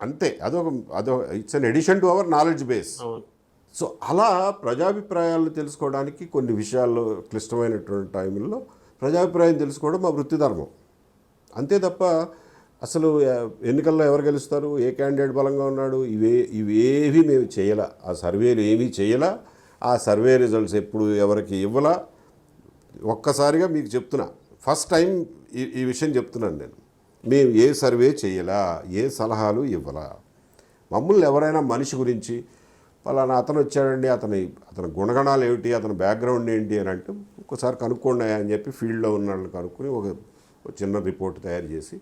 అంతే. అదొక it's an edition to our knowledge base. So అలా ప్రజాభిప్రాయాలను తెలుసుకోవడానికి కొన్ని విషయాల్లో క్లిష్టమైనటువంటి టైంలో ప్రజాభిప్రాయం తెలుసుకోవడం మా వృత్తి ధర్మం. అంతే తప్ప అసలు ఎన్నికల్లో ఎవరు గెలుస్తారు, ఏ క్యాండిడేట్ బలంగా ఉన్నాడు, ఇవేవి మేము చేయాల, ఆ సర్వేలు ఏమీ చేయాల, ఆ సర్వే రిజల్ట్స్ ఎప్పుడు ఎవరికి ఇవ్వాల. ఒక్కసారిగా మీకు చెప్తున్నా, ఫస్ట్ టైం ఈ విషయం చెప్తున్నాను నేను. మేము ఏ సర్వే చేయాలా, ఏ సలహాలు ఇవ్వాలా. మమ్మల్ని ఎవరైనా మనిషి గురించి పలానా అతను వచ్చాడండి, అతని గుణగణాలు ఏమిటి, అతని బ్యాక్గ్రౌండ్ ఏంటి అని అంటే ఒకసారి కనుక్కోండి అని చెప్పి ఫీల్డ్లో ఉన్న వాళ్ళని కనుక్కొని ఒక చిన్న రిపోర్ట్ తయారు చేసి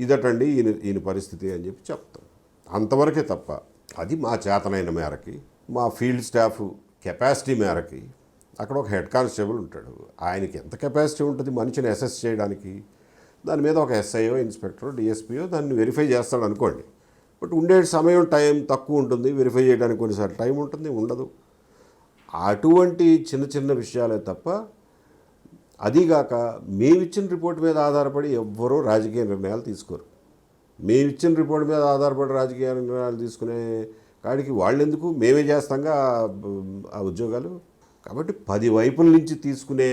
ఇదటండి ఈయన పరిస్థితి అని చెప్పి చెప్తాం. అంతవరకే తప్ప అది మా చేతనైన మేరకి, మా ఫీల్డ్ స్టాఫ్ కెపాసిటీ మేరకి. అక్కడ ఒక హెడ్ కానిస్టేబుల్ ఉంటాడు, ఆయనకి ఎంత కెపాసిటీ ఉంటుంది మనిషిని అసెస్ చేయడానికి, దాని మీద ఒక ఎస్ఐఓ, ఇన్స్పెక్టరో, డిఎస్పీఓ దాన్ని వెరిఫై చేస్తాడు అనుకోండి. బట్ ఉండే సమయం టైం తక్కువ ఉంటుంది, వెరిఫై చేయడానికి కొన్నిసార్లు టైం ఉంటుంది, ఉండదు. అటువంటి చిన్న చిన్న విషయాలే తప్ప, అదీగాక మేమిచ్చిన రిపోర్ట్ మీద ఆధారపడి ఎవ్వరూ రాజకీయ నిర్ణయాలు తీసుకోరు. మేమిచ్చిన రిపోర్ట్ మీద ఆధారపడి రాజకీయ నిర్ణయాలు తీసుకునే కాడికి వాళ్ళెందుకు, మేమే చేస్తాంగా ఆ ఉద్యోగాలు. కాబట్టి 10 వైపుల నుంచి తీసుకునే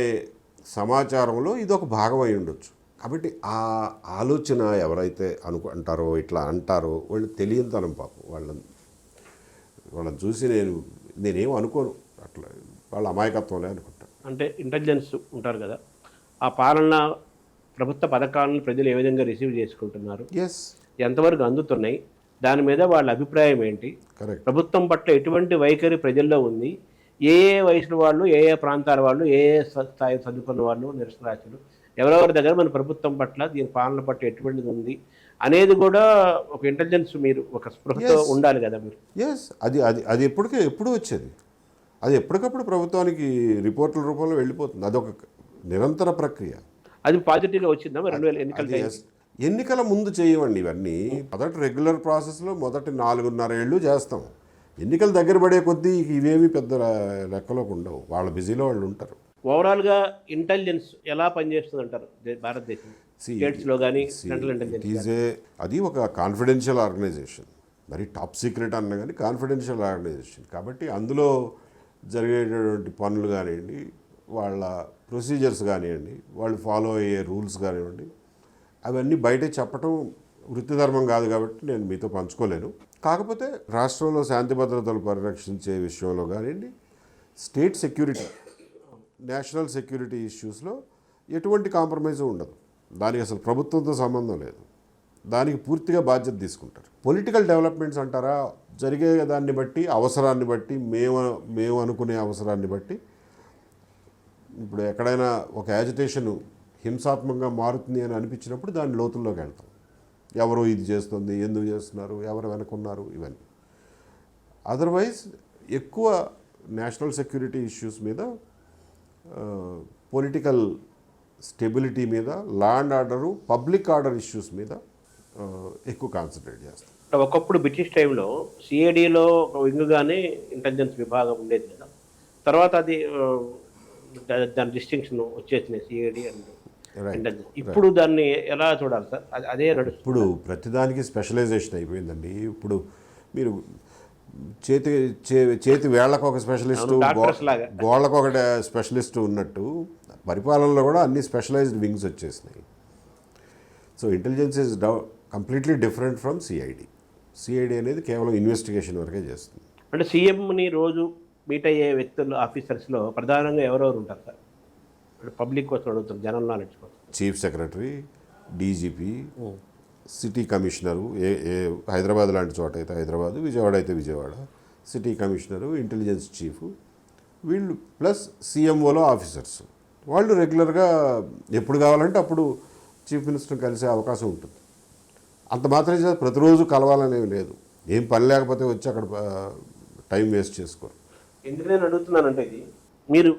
సమాచారంలో ఇది ఒక భాగం అయి ఉండొచ్చు. కాబట్టి ఆ ఆలోచన ఎవరైతే అంటారో, ఇట్లా అంటారో వాళ్ళు తెలియనితనం పాపం. వాళ్ళని చూసి నేనేం అనుకోను, అట్లా వాళ్ళ అమాయకత్వంలే అనుకుంటాను. అంటే ఇంటెలిజెన్స్ ఉంటారు కదా, ఆ పాలన ప్రభుత్వ పథకాలను ప్రజలు ఏ విధంగా రిసీవ్ చేసుకుంటున్నారు, ఎస్, ఎంతవరకు అందుతున్నాయి, దాని మీద వాళ్ళ అభిప్రాయం ఏంటి, కరెక్ట్, ప్రభుత్వం పట్ల ఎటువంటి వైఖరి ప్రజల్లో ఉంది, ఏ వయసుల వాళ్ళు, ఏ ప్రాంతాల వాళ్ళు, ఏ స్థాయి చదువుకున్న వాళ్ళు, నిరసరాశులు ఎవరెవరి దగ్గర మన ప్రభుత్వం పట్ల, దీని పాలన పట్ల ఎటువంటిది ఉంది అనేది కూడా ఒక ఇంటెలిజెన్స్, మీరు ఒక స్పృహతో ఉండాలి కదా మీరు. ఎస్, అది ఎప్పుడు వచ్చేది, అది ఎప్పటికప్పుడు ప్రభుత్వానికి రిపోర్టుల రూపంలో వెళ్ళిపోతుంది. అదొక నిరంతర ప్రక్రియ. అది పాజిటివ్గా వచ్చిందా 2000 ఎన్నికల ముందు చేయవండి ఇవన్నీ. మొదటి రెగ్యులర్ ప్రాసెస్లో మొదటి 4.5 ఏళ్ళు చేస్తాం. ఎన్నికలు దగ్గర పడే కొద్దీ ఇవేమి పెద్ద లెక్కలోకి ఉండవు, వాళ్ళ బిజీలో వాళ్ళు ఉంటారు. ఓవరాల్గా ఇంటెలిజెన్స్ ఎలా పనిచేస్తుంది అంటారు భారతదేశం స్టేట్స్లో కానీ సెంట్రల్ ఇంటెలిజెన్స్? అది ఒక కాన్ఫిడెన్షియల్ ఆర్గనైజేషన్, మరి టాప్ సీక్రెట్ అన్నా కానీ కాన్ఫిడెన్షియల్ ఆర్గనైజేషన్. కాబట్టి అందులో జరిగేటటువంటి పనులు కానివ్వండి, వాళ్ళ ప్రొసీజర్స్ కానివ్వండి, వాళ్ళు ఫాలో అయ్యే రూల్స్ కానివ్వండి, అవన్నీ బయటే చెప్పటం వృత్తిధర్మం కాదు కాబట్టి నేను మీతో పంచుకోలేను. కాకపోతే రాష్ట్రంలో శాంతి భద్రతలు పరిరక్షించే విషయంలో కానివ్వండి, స్టేట్ సెక్యూరిటీ, నేషనల్ సెక్యూరిటీ ఇష్యూస్లో ఎటువంటి కాంప్రమైజ్ ఉండదు. దానికి అసలు ప్రభుత్వంతో సంబంధం లేదు, దానికి పూర్తిగా బాధ్యత తీసుకుంటారు. పొలిటికల్ డెవలప్మెంట్స్ అంటారా, జరిగే దాన్ని బట్టి, అవసరాన్ని బట్టి, మేము అనుకునే అవసరాన్ని బట్టి, ఇప్పుడు ఎక్కడైనా ఒక యాజిటేషన్ హింసాత్మకంగా మారుతుంది అని అనిపించినప్పుడు దాని లోతుల్లోకి వెళ్తాం. ఎవరో ఇది చేస్తుంది, ఎందుకు చేస్తున్నారు, ఎవరు వెనుకున్నారు, ఇవన్నీ. అదర్వైజ్ ఎక్కువ నేషనల్ సెక్యూరిటీ ఇష్యూస్ మీద, పొలిటికల్ స్టెబిలిటీ మీద, law and order, public order issues మీద ఎక్కువ కాన్సన్ట్రేట్ చేస్తాం. ఒకప్పుడు బ్రిటిష్ టైంలో సిఐడిలో ఒక వింగ్గానే ఇంటెలిజెన్స్ విభాగం ఉండేది కదా, తర్వాత అది దాని డిస్టింక్షన్ వచ్చేసినాయి సిఐడి అండ్ ఇంటెలిజెన్స్. ఇప్పుడు దాన్ని ఎలా చూడాలి సార్? అదే నడుస్తుంది. ఇప్పుడు ప్రతిదానికి స్పెషలైజేషన్ అయిపోయిందండి. ఇప్పుడు మీరు చేతి వేళ్లకు ఒక స్పెషలిస్టు, గోళ్ళకు ఒక స్పెషలిస్టు ఉన్నట్టు పరిపాలనలో కూడా అన్ని స్పెషలైజ్డ్ వింగ్స్ వచ్చేసినాయి. So intelligence is completely different from CID. CID అనేది కేవలం ఇన్వెస్టిగేషన్ వరకే చేస్తుంది. అంటే సీఎంని రోజు మీట్ అయ్యే వ్యక్తులు, ఆఫీసర్స్లో ప్రధానంగా ఎవరెవరు ఉంటారు సార్? పబ్లిక్ కోసం అడుగుతారు, జనరల్ నాలెడ్జ్ కోసం. Chief secretary, DGP, city commissioner, ఏ హైదరాబాద్ లాంటి చోట అయితే హైదరాబాదు, విజయవాడ అయితే Vijayawada, city commissioner, intelligence chief, వీళ్ళు ప్లస్ సిఎంఓలో ఆఫీసర్స్. వాళ్ళు రెగ్యులర్గా ఎప్పుడు కావాలంటే అప్పుడు చీఫ్ మినిస్టర్ని కలిసే అవకాశం ఉంటుంది. అంత మాత్రమే ప్రతిరోజు కలవాలనేవి లేదు. ఏం పని లేకపోతే వచ్చి అక్కడ టైం వేస్ట్ చేసుకోరు. ఎందుకు నేను అడుగుతున్నానంటే, ఇది మీరు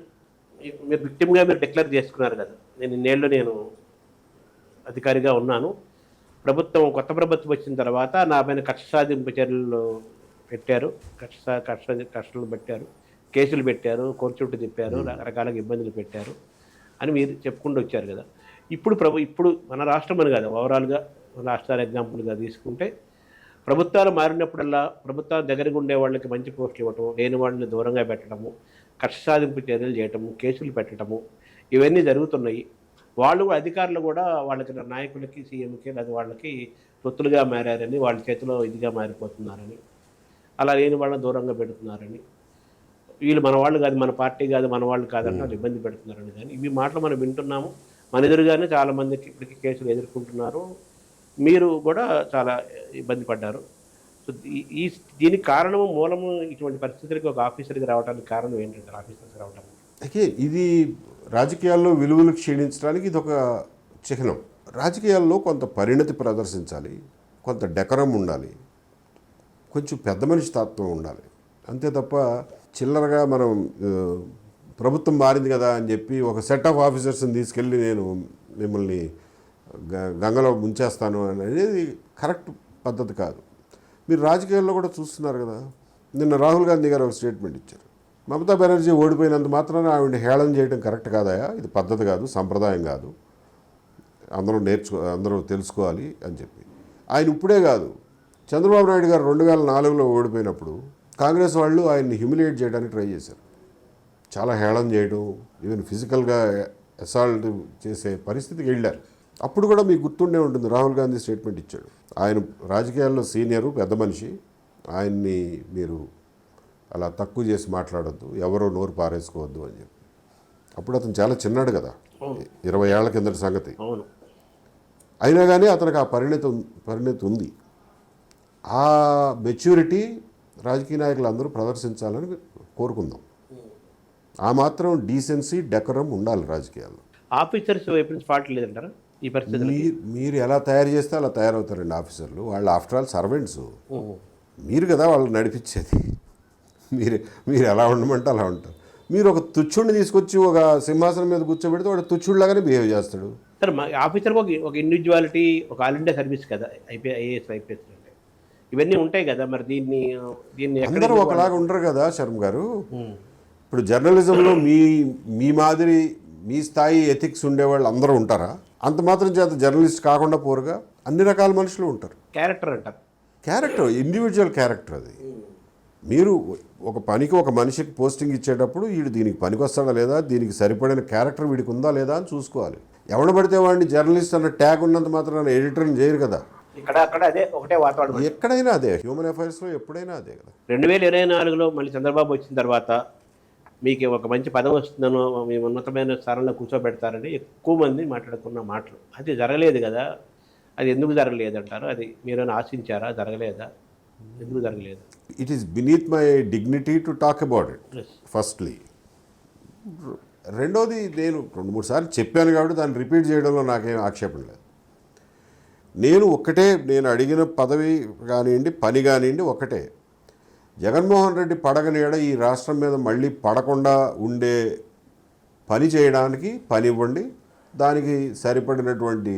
విక్టిమ్గా మీరు డిక్లేర్ చేసుకున్నారు కదా, నేను అధికారిగా ఉన్నాను, కొత్త ప్రభుత్వం వచ్చిన తర్వాత నా పైన కక్ష సాధింపు చర్యలు పెట్టారు, కక్షలు పెట్టారు, కేసులు పెట్టారు, కోర్టు చుట్టూ తిప్పారు, రకరకాల ఇబ్బందులు పెట్టారు అని మీరు చెప్పుకుంటూ వచ్చారు కదా. ఇప్పుడు మన రాష్ట్రం అని కాదు, ఓవరాల్గా రాష్ట్రాల ఎగ్జాంపుల్గా తీసుకుంటే ప్రభుత్వాలు మారినప్పుడల్లా ప్రభుత్వాల దగ్గరగా ఉండే వాళ్ళకి మంచి పోస్టులు ఇవ్వటం, లేని వాళ్ళని దూరంగా పెట్టడము, కక్ష సాధింపు చర్యలు చేయటము, కేసులు పెట్టడము, ఇవన్నీ జరుగుతున్నాయి. వాళ్ళు కూడా అధికారులు కూడా వాళ్ళకి నాయకులకి సీఎంకి లేదా వాళ్ళకి తొత్తులుగా మారారని వాళ్ళ చేతిలో ఇదిగా మారిపోతున్నారని అలా లేని వాళ్ళని దూరంగా పెడుతున్నారని వీళ్ళు మన వాళ్ళు కాదు మన పార్టీ కాదు మన వాళ్ళు కాదని వాళ్ళు ఇబ్బంది పెడుతున్నారని కానీ ఇవి మాటలు మనం వింటున్నాము మన ఎదురుగానే చాలామందికి ఇప్పటికీ కేసులు ఎదుర్కొంటున్నారు మీరు కూడా చాలా ఇబ్బంది పడ్డారు సో దీనికి కారణము మూలము ఇటువంటి పరిస్థితులకి ఒక ఆఫీసర్కి రావడానికి కారణం ఏంటంటే ఆఫీసర్కి రావడానికి అయితే ఇది రాజకీయాల్లో విలువలు క్షీణించడానికి ఇది ఒక చిహ్నం. రాజకీయాల్లో కొంత పరిణతి ప్రదర్శించాలి, కొంత డెకరం ఉండాలి, కొంచెం పెద్ద మనిషి తత్వం ఉండాలి. అంతే తప్ప చిల్లరగా మనం ప్రభుత్వం మారింది కదా అని చెప్పి ఒక సెట్ ఆఫ్ ఆఫీసర్స్ని తీసుకెళ్ళి నేను మిమ్మల్ని గంగలో ముంచేస్తాను అనేది కరెక్ట్ పద్ధతి కాదు. మీరు రాజకీయాల్లో కూడా చూస్తున్నారు కదా. నిన్న రాహుల్ గాంధీ గారు ఒక స్టేట్మెంట్ ఇచ్చారు. మమతా బెనర్జీ ఓడిపోయినంత మాత్రాన ఆవిడ హేళన చేయడం కరెక్ట్ కాదయా, ఇది పద్ధతి కాదు, సంప్రదాయం కాదు, అందరూ తెలుసుకోవాలి అని చెప్పి. ఆయన ఇప్పుడే కాదు, చంద్రబాబు నాయుడు గారు 2004లో ఓడిపోయినప్పుడు కాంగ్రెస్ వాళ్ళు ఆయన్ని హ్యూమిలియేట్ చేయడానికి ట్రై చేశారు. చాలా హేళన చేయడం, ఈవెన్ ఫిజికల్గా అసాల్ట్ చేసే పరిస్థితికి వెళ్ళారు. అప్పుడు కూడా మీకు గుర్తుండే ఉంటుంది, రాహుల్ గాంధీ స్టేట్మెంట్ ఇచ్చాడు. ఆయన రాజకీయాల్లో సీనియరు, పెద్ద మనిషి, ఆయన్ని మీరు అలా తక్కువ చేసి మాట్లాడొద్దు, ఎవరో నోరు పారేసుకోవద్దు అని చెప్పి. అప్పుడు అతను చాలా చిన్నాడు కదా, 20 ఏళ్ల కిందటి సంగతి. అయినా కానీ అతనికి ఆ పరిణతి ఉంది. ఆ మెచ్యూరిటీ రాజకీయ నాయకులు అందరూ ప్రదర్శించాలని కోరుకుందాం. ఆ మాత్రం డీసెన్సీ, డెకరం ఉండాలి రాజకీయాల్లో. ఆఫీసర్స్ వైపు నుంచి ఫాల్ట్ లేదంటారా ఈ పరిస్థితి? మీరు ఎలా తయారు చేస్తే అలా తయారవుతారండి ఆఫీసర్లు. వాళ్ళు ఆఫ్టర్ ఆల్ సర్వెంట్స్. మీరు కదా వాళ్ళు నడిపించేది. మీరు ఎలా ఉండమంటే అలా ఉంటారు. మీరు ఒక తుచ్చుడిని తీసుకొచ్చి ఒక సింహాసనం మీద కూర్చోబెడితే వాడు తుచ్చుడిలాగానే బిహేవ్ చేస్తాడు. సార్ మా ఆఫీసర్కి ఒక ఇండివిజువాలిటీ, ఒక ఆల్ ఇండియా సర్వీస్ కదా ఐఏఎస్ ఐపీఎస్ అంటే ఇవన్నీ ఉంటాయి కదా. మరి దీన్ని అందరూ ఒకలాగా ఉండరు కదా శర్మ గారు. ఇప్పుడు జర్నలిజంలో మీ మాదిరి మీ స్థాయి ఎథిక్స్ ఉండేవాళ్ళు అందరూ ఉంటారా? అంత మాత్రం చేత జర్నలిస్ట్ కాకుండా పోరుగా అన్ని రకాల మనుషులు ఉంటారు. క్యారెక్టర్ అంటారు. క్యారెక్టర్, ఇండివిజువల్ క్యారెక్టర్ అది. మీరు ఒక పనికి ఒక మనిషికి పోస్టింగ్ ఇచ్చేటప్పుడు వీడు దీనికి పనికి వస్తాడా లేదా, దీనికి సరిపడిన క్యారెక్టర్ వీడికి ఉందా లేదా అని చూసుకోవాలి. ఎవడ పడితే వాడిని జర్నలిస్ట్ అన్న ట్యాగ్ ఉన్నంత మాత్రం ఎడిటర్ని చేయరు కదా. అక్కడ అదే ఒకటే వాతావరణం, ఎక్కడైనా అదే, హ్యూమన్ అఫైర్స్లో ఎప్పుడైనా అదే కదా. 2024లో మళ్ళీ చంద్రబాబు వచ్చిన తర్వాత మీకు ఒక మంచి పదవి వస్తుందనో, మీ ఉన్నతమైన స్థానంలో కూర్చోబెడతారని ఎక్కువ మంది మాట్లాడుకున్న మాటలు. అది జరగలేదు కదా. అది ఎందుకు జరగలేదంటారు? అది మీరైనా ఆశించారా? జరగలేదా? ఎందుకు జరగలేదు? It is beneath my dignity to talk about it firstly. రెండోది, నేను 2-3 సార్లు చెప్పాను కాబట్టి దాన్ని రిపీట్ చేయడంలో నాకేం ఆక్షేపం లేదు. నేను అడిగిన పదవి కానివ్వండి, పని కానివ్వండి ఒకటే. జగన్మోహన్ రెడ్డి పడగనీడ ఈ రాష్ట్రం మీద మళ్ళీ పడకుండా ఉండే పని చేయడానికి పని ఇవ్వండి, దానికి సరిపడినటువంటి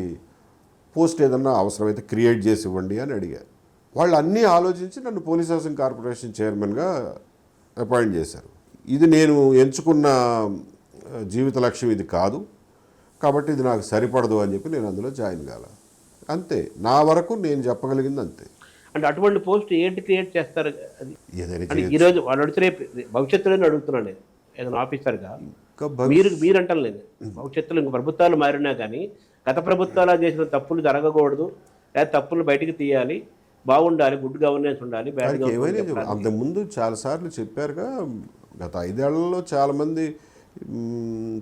పోస్ట్ ఏదన్నా అవసరమైతే క్రియేట్ చేసి ఇవ్వండి అని అడిగారు. వాళ్ళు అన్నీ ఆలోచించి నన్ను పోలీస్ హౌసింగ్ కార్పొరేషన్ చైర్మన్గా అపాయింట్ చేశారు. ఇది నేను ఎంచుకున్న జీవిత లక్ష్యం ఇది కాదు, కాబట్టి ఇది నాకు సరిపడదు అని చెప్పి నేను అందులో జాయిన్ కాల. అంతే, నా వరకు నేను చెప్పగలిగింది అంతే. అంటే అటువంటి పోస్ట్ ఏంటి క్రియేట్ చేస్తారు? అది ఈరోజు వాళ్ళు అడిగితే రేపు భవిష్యత్తులోనే అడుగుతున్నాను నేను, ఏదైనా ఆఫీసర్గా మీరు అంటలేదు. భవిష్యత్తులో ఇంక ప్రభుత్వాలు మారినా కానీ గత ప్రభుత్వాలు చేసిన తప్పులు జరగకూడదు, లేదా తప్పులు బయటికి తీయాలి, బాగుండాలి, గుడ్ గవర్నెన్స్ ఉండాలి. ఏమైనా అంతకుముందు చాలాసార్లు చెప్పారుగా. గత 5 ఏళ్లలో చాలామంది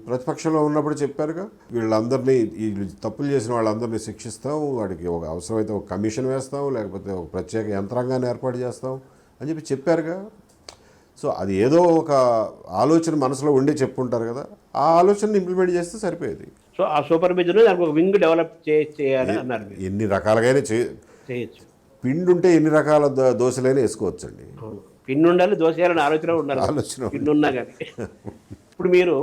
ప్రతిపక్షంలో ఉన్నప్పుడు చెప్పారుగా, వీళ్ళందరినీ, ఈ తప్పులు చేసిన వాళ్ళందరినీ శిక్షిస్తాం, వాడికి ఒక అవసరమైతే ఒక కమిషన్ వేస్తాం, లేకపోతే ఒక ప్రత్యేక యంత్రాంగాన్ని ఏర్పాటు చేస్తాం అని చెప్పి చెప్పారుగా. సో అది ఏదో ఒక ఆలోచన మనసులో ఉండే చెప్పుంటారు కదా, ఆ ఆలోచనని ఇంప్లిమెంట్ చేస్తే సరిపోయేది. సో ఆ సూపర్విజన్ దానికి ఒక వింగ్ డెవలప్ చేయాలి అన్నారు. ఎన్ని రకాలుగానే చేయొచ్చు. పిండి ఉంటే ఎన్ని రకాల దోశలైనా వేసుకోవచ్చండి. పిండి ఉండాలి, దోశ వేయాలని ఆలోచన ఉండాలి. పిండి ఉన్నా కానీ. ఇప్పుడు మీరు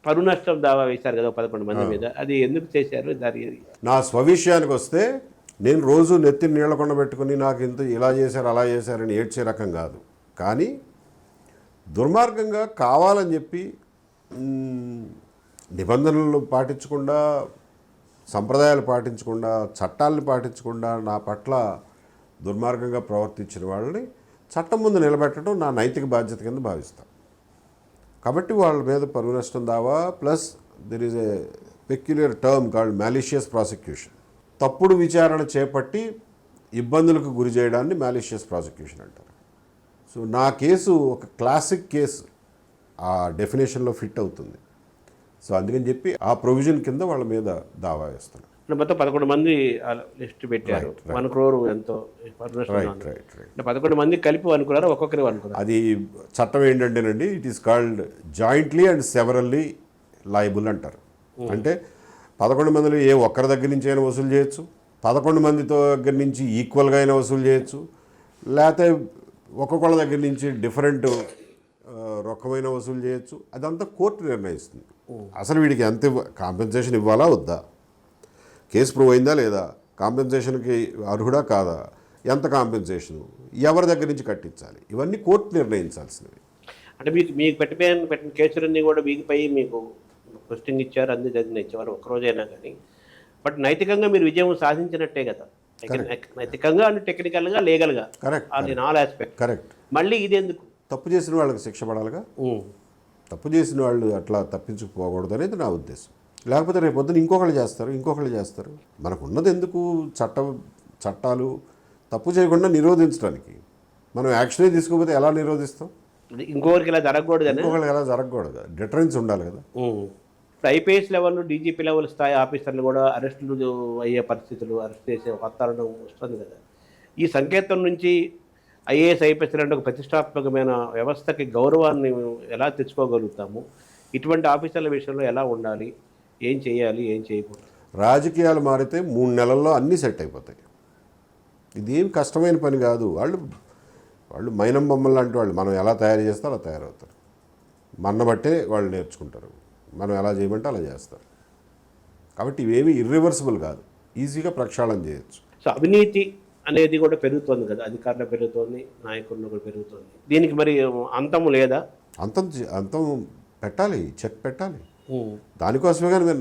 పరువు నష్టం దావా వేశారు కదా 11 మంది మీద, అది ఎందుకు చేశారు? దాని నా స్వవిషయానికి వస్తే, నేను రోజు నెత్తి నీళ్ల కొండ పెట్టుకుని నాకు ఇంత ఇలా చేశారు అలా చేశారని ఏడ్చే రకం కాదు. కానీ దుర్మార్గంగా కావాలని చెప్పి నిబంధనలు పాటించకుండా, సంప్రదాయాలు పాటించకుండా, చట్టాలను పాటించకుండా నా పట్ల దుర్మార్గంగా ప్రవర్తించిన వాళ్ళని చట్టం ముందు నిలబెట్టడం నా నైతిక బాధ్యత కింద భావిస్తాను. కాబట్టి వాళ్ళ మీద పరువు నష్టం దావా plus there is a peculiar term called malicious prosecution. తప్పుడు విచారణ చేపట్టి ఇబ్బందులకు గురి చేయడాన్ని మ్యాలిషియస్ ప్రాసిక్యూషన్ అంటారు. సో నా కేసు ఒక క్లాసిక్ కేసు ఆ డెఫినేషన్లో ఫిట్ అవుతుంది. సో అందుకని చెప్పి ఆ ప్రొవిజన్ కింద వాళ్ళ మీద దావా వేస్తున్నాను. మొత్తం 11 మంది లిస్ట్ పెట్టారు. 1 crore ఎంతో రైట్ 11 మంది కలిపి 1 crore, ఒక్కొక్కరి 1 crore. అది చట్టం ఏంటంటేనండి, it is called jointly and సెవరల్లీ liable అంటారు. అంటే 11 మందిలో ఏ ఒక్కరి దగ్గర నుంచి అయినా వసూలు చేయొచ్చు, 11 మందితో దగ్గర నుంచి ఈక్వల్గా అయినా వసూలు చేయొచ్చు, లేకపోతే ఒక్కొక్కళ్ళ దగ్గర నుంచి డిఫరెంట్ రొక్కమైన వసూలు చేయొచ్చు. అదంతా కోర్టు నిర్ణయిస్తుంది. అసలు వీడికి ఎంత కాంపెన్సేషన్ ఇవ్వాలా వద్దా, కేసు ప్రూవ్ అయిందా లేదా, కాంపెన్సేషన్కి అర్హుడా కాదా, ఎంత కాంపెన్సేషను, ఎవరి దగ్గర నుంచి కట్టించాలి, ఇవన్నీ కోర్టు నిర్ణయించాల్సినవి. అంటే మీకు పెట్టిన కేసులన్నీ కూడా మీకుపై మీకు పోస్టింగ్ ఇచ్చారు, అన్ని జరిగిన ఇచ్చేవారు ఒక్కరోజైనా కానీ. బట్ నైతికంగా మీరు విజయం సాధించినట్టే కదా, నైతికంగా అండ్ టెక్నికల్గా లీగల్గా. కరెక్ట్. అది 4 ఆస్పెక్ట్. కరెక్ట్. మళ్ళీ ఇది ఎందుకు? తప్పు చేసిన వాళ్ళకి శిక్ష పడాలిగా. తప్పు చేసిన వాళ్ళు అట్లా తప్పించుకుపోకూడదు అనేది నా ఉద్దేశం. లేకపోతే రేపు పొద్దున ఇంకొకళ్ళు చేస్తారు. మనకు ఉన్నది ఎందుకు చట్టాలు తప్పు చేయకుండా నిరోధించడానికి. మనం యాక్షనే తీసుకోకపోతే ఎలా నిరోధిస్తాం? ఇంకొకరికి ఇలా జరగకూడదు, ఇంకొకరికి ఎలా జరగకూడదు, డిటరెన్స్ ఉండాలి కదా. ఐపీఎస్ లెవెల్, డీజీపీ లెవెల్ స్థాయి ఆఫీసర్లు కూడా అరెస్టులు అయ్యే పరిస్థితులు, అరెస్ట్ చేసే వాతావరణం వస్తుంది కదా. ఈ సంకేతం నుంచి ఐఏఎస్ ఐపీఎస్ లాంటి ఒక ప్రతిష్టాత్మకమైన వ్యవస్థకి గౌరవాన్ని ఎలా తెచ్చుకోగలుగుతాము? ఇటువంటి ఆఫీసర్ల విషయంలో ఎలా ఉండాలి, ఏం చేయాలి, ఏం చేయకూడదు? రాజకీయాలు మారితే 3 నెలల్లో అన్నీ సెట్ అయిపోతాయి. ఇదేం కష్టమైన పని కాదు. వాళ్ళు మైనం బొమ్మలు లాంటి వాళ్ళు. మనం ఎలా తయారు చేస్తే అలా తయారవుతారు. మన బట్టే వాళ్ళు నేర్చుకుంటారు. మనం ఎలా చేయమంటే అలా చేస్తారు. కాబట్టి ఇవేమీ ఇర్రివర్సిబుల్ కాదు, ఈజీగా ప్రక్షాళన చేయొచ్చు. సో అవినీతి అనేది కూడా పెరుగుతోంది కదా, అధికారులు పెరుగుతోంది, నాయకుల్లో కూడా పెరుగుతోంది. దీనికి మరి అంతము లేదా? అంతం పెట్టాలి, చెక్ పెట్టాలి. దానికోసమే కానీ మీరు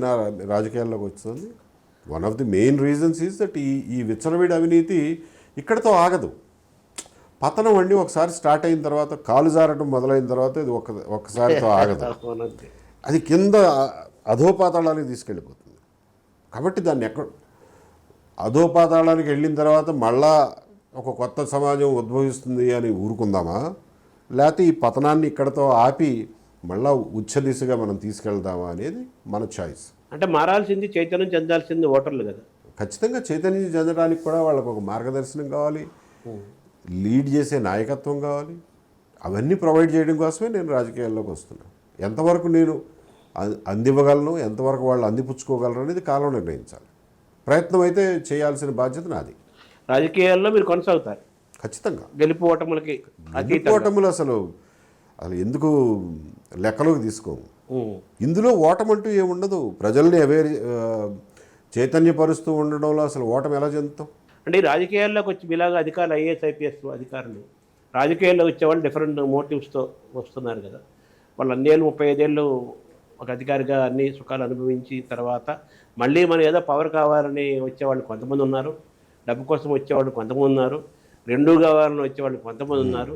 రాజకీయాల్లోకి వస్తుంది. One of the main reasons is that ఈ విచ్చలవిడి అవినీతి ఇక్కడితో ఆగదు. పతనం అండి ఒకసారి స్టార్ట్ అయిన తర్వాత, కాలు జారడం మొదలైన తర్వాత ఇది ఒక్కసారితో ఆగదు. అది కింద అధోపాతాళానికి తీసుకెళ్ళిపోతుంది. కాబట్టి దాన్ని అధోపాతాళానికి వెళ్ళిన తర్వాత మళ్ళా ఒక కొత్త సమాజం ఉద్భవిస్తుంది అని ఊరుకుందామా, లేకపోతే ఈ పతనాన్ని ఇక్కడతో ఆపి మళ్ళా ఉచ్చ దిశగా మనం తీసుకెళ్దామా అనేది మన చాయిస్. అంటే మారాల్సింది, చైతన్యం చెందాల్సింది ఓటర్లు కదా. ఖచ్చితంగా చైతన్యం చెందడానికి కూడా వాళ్ళకు ఒక మార్గదర్శనం కావాలి, లీడ్ చేసే నాయకత్వం కావాలి. అవన్నీ ప్రొవైడ్ చేయడం కోసమే నేను రాజకీయాల్లోకి వస్తున్నాను. ఎంతవరకు నేను అందివ్వగలను, ఎంతవరకు వాళ్ళు అందిపుచ్చుకోగలరు అనేది కాలం నిర్ణయించాలి. ప్రయత్నం అయితే చేయాల్సిన బాధ్యత నాది. రాజకీయాల్లో మీరు కొనసాగుతారు ఖచ్చితంగా. గెలుపు ఓటములు అసలు ఎందుకు లెక్కలోకి తీసుకోము. ఇందులో ఓటమంటూ ఏముండదు. ప్రజల్ని చైతన్యపరుస్తూ ఉండడంలో అసలు ఓటమి ఎలా చెందుతాం? అంటే రాజకీయాల్లోకి వచ్చి మీలాగా అధికారులు, ఐఏఎస్ ఐపీఎస్ అధికారులు రాజకీయాల్లో వచ్చేవాళ్ళు డిఫరెంట్ మోటివ్స్తో వస్తున్నారు కదా. వాళ్ళు 2 ఏళ్ళు 35 ఏళ్ళు ఒక అధికారిగా అన్ని సుఖాలు అనుభవించి తర్వాత మళ్ళీ మనం ఏదో పవర్ కావాలని వచ్చేవాళ్ళు కొంతమంది ఉన్నారు, డబ్బు కోసం వచ్చేవాళ్ళు కొంతమంది ఉన్నారు, 2 కావాలని వచ్చేవాళ్ళు కొంతమంది ఉన్నారు.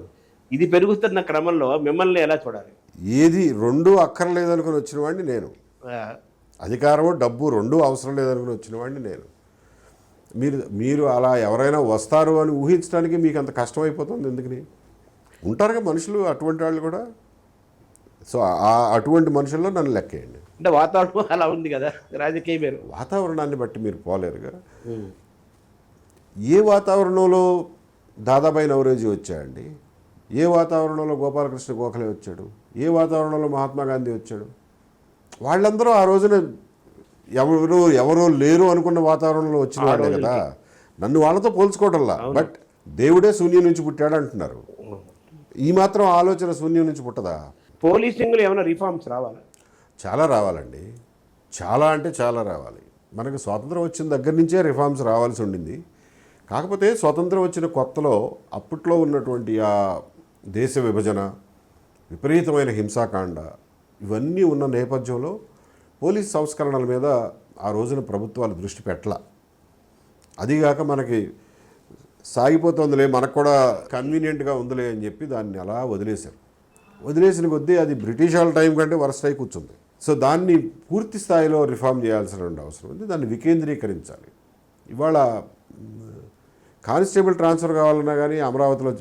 ఇది పెరుగుతున్న క్రమంలో మిమ్మల్ని ఎలా చూడాలి? ఏది 2 అక్కర్లేదనుకుని వచ్చిన వాడిని నేను. అధికారము డబ్బు 2 అవసరం లేదనుకుని వచ్చిన వాడిని నేను. మీరు అలా ఎవరైనా వస్తారు అని ఊహించడానికి మీకు అంత కష్టమైపోతుంది. ఎందుకని ఉంటారుగా మనుషులు, అటువంటి వాళ్ళు కూడా. సో అటువంటి మనుషుల్లో నన్ను లెక్కేయండి. అంటే వాతావరణం అలా ఉంది కదా, రాజకీయ పేరు వాతావరణాన్ని బట్టి మీరు పోలేరుగా. ఏ వాతావరణంలో దాదాబాయి నవరోజీ వచ్చాయండి, ఏ వాతావరణంలో గోపాలకృష్ణ గోఖలే వచ్చాడు, ఏ వాతావరణంలో మహాత్మా గాంధీ వచ్చాడు? వాళ్ళందరూ ఆ రోజున ఎవరో లేరు అనుకున్న వాతావరణంలో వచ్చిన వాళ్ళే కదా. నన్ను వాళ్ళతో పోల్చుకోవడంలా. బట్ దేవుడే శూన్యం నుంచి పుట్టాడు అంటున్నారు. ఈ మాత్రం ఆలోచన శూన్యం నుంచి పుట్టదా? పోలీసింగ్లో ఏమైనా రిఫార్మ్స్ రావాలి? చాలా రావాలండి. చాలా అంటే చాలా రావాలి. మనకు స్వాతంత్రం వచ్చిన దగ్గర నుంచే రిఫార్మ్స్ రావాల్సి ఉండింది. కాకపోతే స్వాతంత్రం వచ్చిన కొత్తలో అప్పట్లో ఉన్నటువంటి ఆ దేశ విభజన, విపరీతమైన హింసాకాండ, ఇవన్నీ ఉన్న నేపథ్యంలో పోలీస్ సంస్కరణల మీద ఆ రోజున ప్రభుత్వాలు దృష్టి పెట్టాల. అదిగాక మనకి సాగిపోతుందిలే, మనకు కూడా కన్వీనియంట్గా ఉందిలే అని చెప్పి దాన్ని అలా వదిలేశారు. వదిలేసిన కొద్దీ అది బ్రిటిష్ వాళ్ళ టైం కంటే వరస్ట్ అయి కూర్చుంది. సో దాన్ని పూర్తి స్థాయిలో రిఫార్మ్ చేయాల్సిన అవసరం ఉంది. దాన్ని వికేంద్రీకరించాలి. ఇవాళ కానిస్టేబుల్ ట్రాన్స్ఫర్ కావాలన్నా కానీ అమరావతిలో